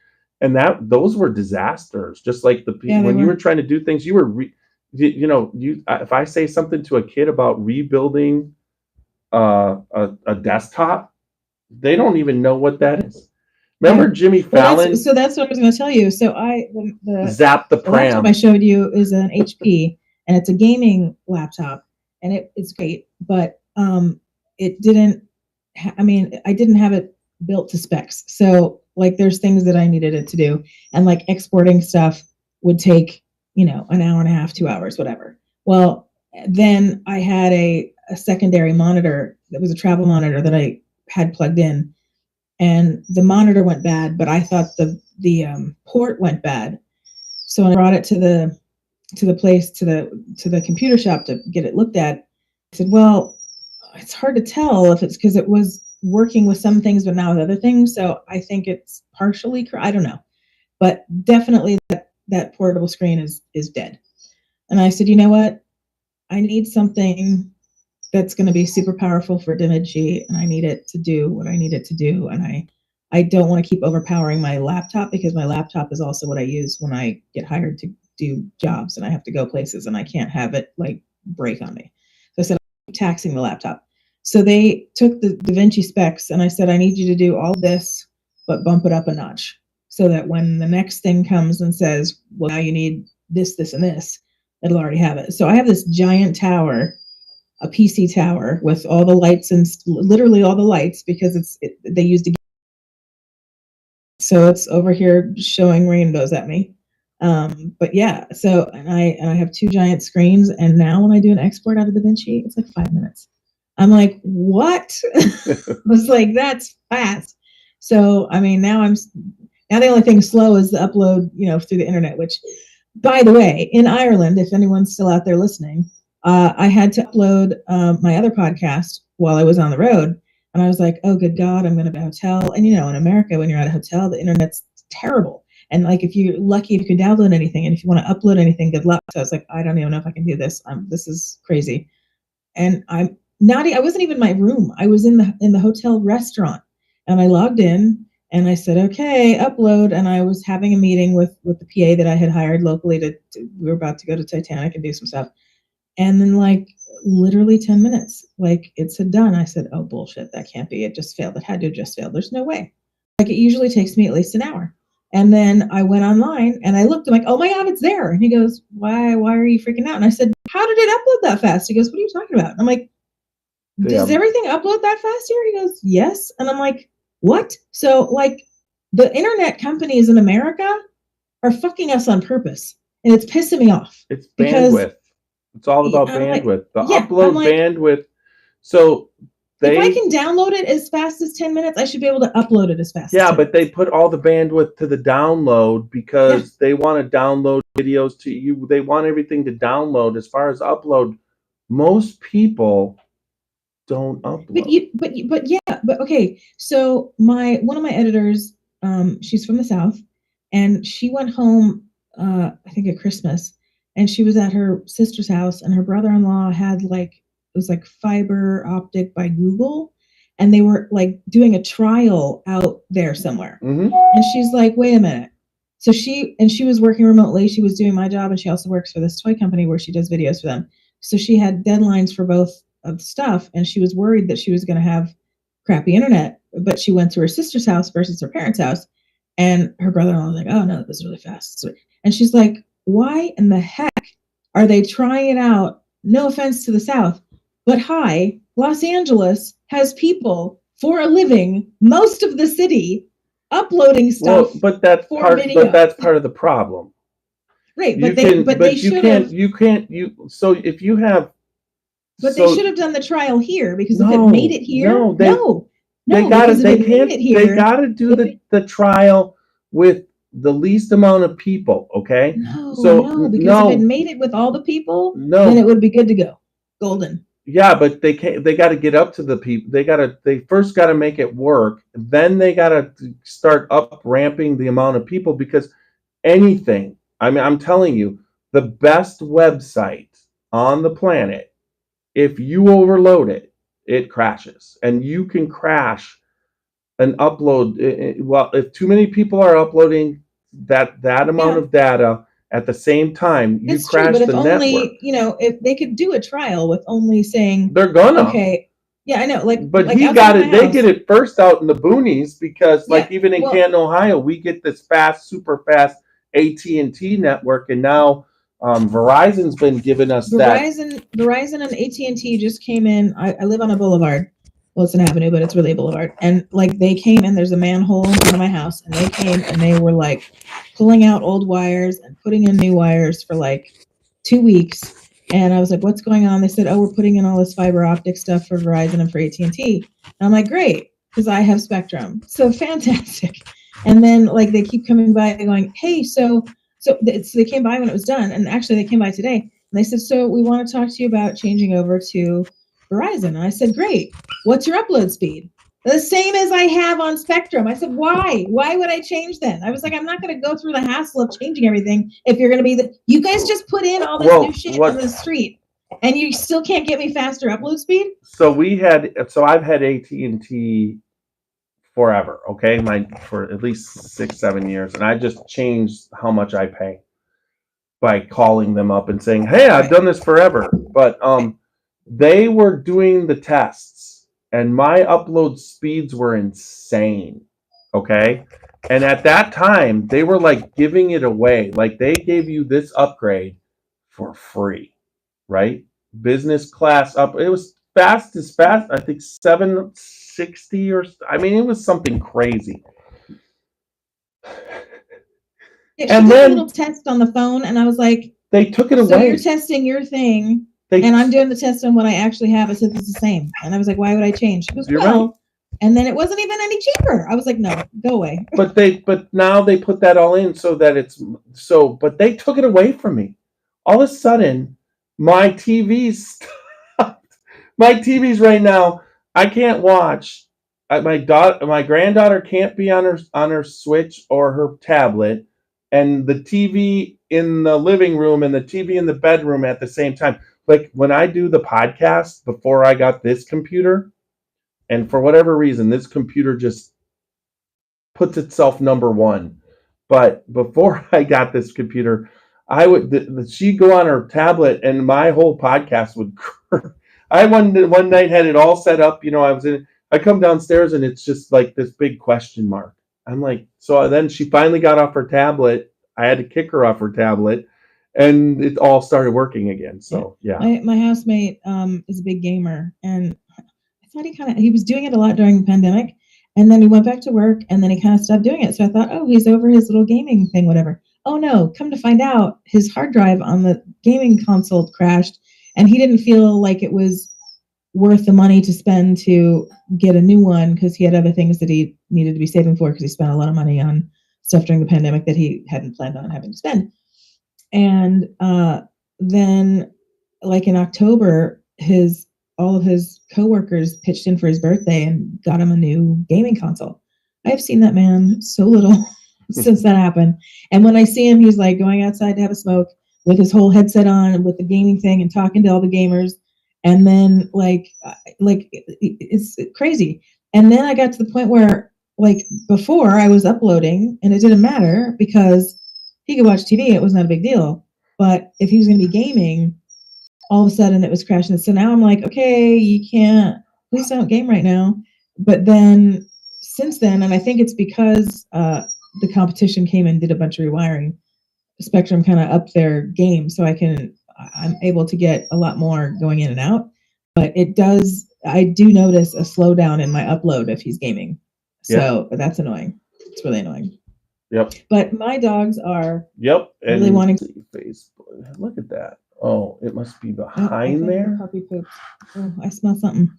and those were disasters. Just like when you were trying to do things, you were, if I say something to a kid about rebuilding a desktop, they don't even know what that is. Remember Jimmy Fallon? That's what I was going to tell you. So the Zap the Pram. laptop I showed you is an HP, and it's a gaming laptop, and it's great, but it didn't. I didn't have it built to specs. So like, there's things that I needed it to do, and like exporting stuff would take an hour and a half, 2 hours, whatever. Well, then I had a secondary monitor that was a travel monitor that I had plugged in, and the monitor went bad, but I thought the port went bad. So when I brought it to the computer shop to get it looked at, I said, well, it's hard to tell if it's because it was working with some things but not with other things. So I think it's partially, I don't know, but definitely that portable screen is dead. And I said, you know what? I need something that's going to be super powerful for DaVinci, and I need it to do what I need it to do. And I don't want to keep overpowering my laptop, because my laptop is also what I use when I get hired to do jobs and I have to go places, and I can't have it like break on me. So I said, I'm taxing the laptop. So they took the DaVinci specs, and I said, I need you to do all this, but bump it up a notch, so that when the next thing comes and says, well, now you need this, this, and this, it'll already have it. So I have this giant tower, a PC tower with all the lights, and literally all the lights, because they used to. So it's over here showing rainbows at me. But yeah, so and I have 2 giant screens, and now when I do an export out of DaVinci, it's like 5 minutes. I'm like, what? I was like, that's fast. So now the only thing slow is the upload, through the internet. Which, by the way, in Ireland, if anyone's still out there listening, I had to upload my other podcast while I was on the road. And I was like, oh, good God, I'm going to be at a hotel. And, in America, when you're at a hotel, the internet's terrible. And like, if you're lucky, if you can download anything, and if you want to upload anything, good luck. So I was like, I don't even know if I can do this. This is crazy. And I wasn't even in my room. I was in the hotel restaurant, and I logged in, And I said, okay, upload. And I was having a meeting with the PA that I had hired locally we were about to go to Titanic and do some stuff. And then like literally 10 minutes, like it said done. I said, oh, bullshit, that can't be. It just failed. It had to have just failed. There's no way. Like it usually takes me at least an hour. And then I went online and I looked, I'm like, oh my God, it's there. And he goes, why are you freaking out? And I said, how did it upload that fast? He goes, what are you talking about? And I'm like, does everything upload that fast here? He goes, yes. And I'm like, what? So like the internet companies in America are fucking us on purpose. And it's pissing me off. It's bandwidth. It's all about bandwidth. The upload bandwidth. So if I can download it as fast as 10 minutes, I should be able to upload it as fast. Yeah, but they put all the bandwidth to the download because they want to download videos to you. They want everything to download. As far as upload, most people don't upload. But okay. So one of my editors, she's from the South, and she went home, I think at Christmas, and she was at her sister's house, and her brother-in-law had it was like fiber optic by Google, and they were like doing a trial out there somewhere. Mm-hmm. And she's like, wait a minute. So she was working remotely. She was doing my job, and she also works for this toy company where she does videos for them. So she had deadlines for both of the stuff, and she was worried that she was going to have crappy internet, but she went to her sister's house versus her parents' house, and her brother-in-law was like, oh no, this is really fast. And she's like, why in the heck are they trying it out? No offense to the South, but hi, Los Angeles has people for a living, most of the city, uploading stuff. Well, but that's part of the problem. Right, So if you have. But they should have done the trial here, because if it made it here, they got to do the trial with the least amount of people. Okay. Because if it made it with all the people, then it would be good to go. Golden. Yeah, but they got to get up to the people. They first got to make it work. Then they got to start up ramping the amount of people, because anything, I mean, I'm telling you, the best website on the planet, if you overload it, it crashes. And you can crash an upload. Well, if too many people are uploading that amount of data at the same time, you crash the network. Only, if they could do a trial with only saying they're gonna. Okay. Yeah, I know. But he got it. They get it first out in the boonies, because even in Canton, Ohio, we get this fast, super fast AT&T network, and now Verizon's been giving us Verizon and AT&T just came in. I live on a boulevard. Well, it's an avenue, but it's really a boulevard. And they came in, there's a manhole in front of my house, and they came and they were pulling out old wires and putting in new wires for 2 weeks. And I was like, what's going on? They said, oh, we're putting in all this fiber optic stuff for Verizon and for AT&T. And I'm like, great, because I have Spectrum. So fantastic. And then they keep coming by going, hey, so they came by when it was done. And actually they came by today. And they said, so we want to talk to you about changing over to Verizon. And I said, great. What's your upload speed? The same as I have on Spectrum. I said, why? Why would I change then? I was like, I'm not going to go through the hassle of changing everything if you're going to be you guys just put in all this new shit on the street, and you still can't get me faster upload speed? So I've had AT&T forever, okay? For at least 6-7 years, and I just changed how much I pay by calling them up and saying, hey, I've done this forever. But they were doing the tests, and my upload speeds were insane, okay? And at that time, they were giving it away. They gave you this upgrade for free, right? Business class up. It was fast, I think 760 it was something crazy. Yeah, she did a little test on the phone, and I was like, they took it away. So you're testing your thing, and I'm doing the test on what I actually have. I said, it's the same. And I was like, why would I change? She goes, right. And then it wasn't even any cheaper. I was like, no, go away. But now they put that all in so that but they took it away from me. All of a sudden, my TV's stopped. My TV's right now, I can't watch. My granddaughter can't be on her Switch or her tablet, and the TV in the living room and the TV in the bedroom at the same time. When I do the podcast before I got this computer, and for whatever reason, this computer just puts itself number one. But before I got this computer, I would she'd go on her tablet and my whole podcast would. I one night had it all set up. I come downstairs and it's just like this big question mark. I'm like, so then she finally got off her tablet. I had to kick her off her tablet, and it all started working again. So yeah. My housemate is a big gamer, and I thought he was doing it a lot during the pandemic, and then he went back to work, and then he kind of stopped doing it. So I thought, oh, he's over his little gaming thing, whatever. Oh no, come to find out, his hard drive on the gaming console crashed, and he didn't feel like it was worth the money to spend to get a new one because he had other things that he needed to be saving for because he spent a lot of money on stuff during the pandemic that he hadn't planned on having to spend. And then, like in October, all of his coworkers pitched in for his birthday and got him a new gaming console. I've seen that man so little since that happened. And when I see him, he's like going outside to have a smoke with his whole headset on with the gaming thing and talking to all the gamers. And then like it's crazy. And then I got to the point where like before I was uploading and it didn't matter because he could watch TV. It was not a big deal. But if he was going to be gaming, all of a sudden it was crashing. So now I'm like, okay, you can't, please don't game right now. But then since then, and I think it's because the competition came and did a bunch of rewiring, Spectrum kind of upped their game. So I'm able to get a lot more going in and out. But I do notice a slowdown in my upload if he's gaming. So that's annoying. It's really annoying. Yep. But my dogs are and really wanting to Facebook. Look at that. Oh, it must be behind there. Puppy poop. Oh, I smell something.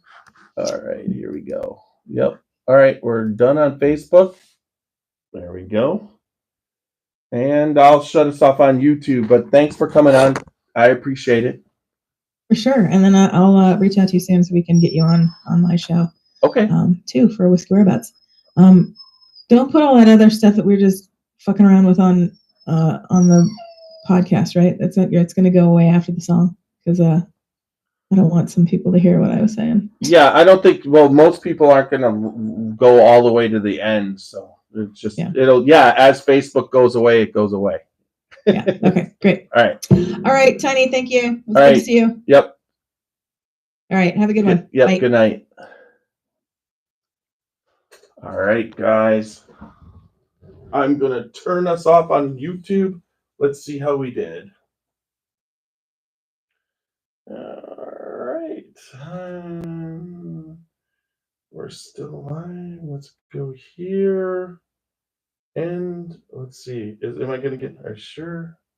All right, here we go. Yep. All right, we're done on Facebook. There we go. And I'll shut us off on YouTube, but thanks for coming on. I appreciate it. For sure. And then I'll reach out to you soon so we can get you on my show. Okay. Too, for Whiskey Whereabouts. Don't put all that other stuff that we're just fucking around with on the podcast, right? It's going to go away after the song because I don't want some people to hear what I was saying. Yeah, I don't think. Well, most people aren't going to go all the way to the end, so it's just as Facebook goes away, it goes away. Yeah. Okay. Great. All right, Tiny. Thank you. It was good to see you. Yep. All right. Have a good one. Yep. Bye. Good night. All right, guys. I'm going to turn us off on YouTube. Let's see how we did. All right. We're still live. Let's go here. And let's see. Am I going to get... Are you sure?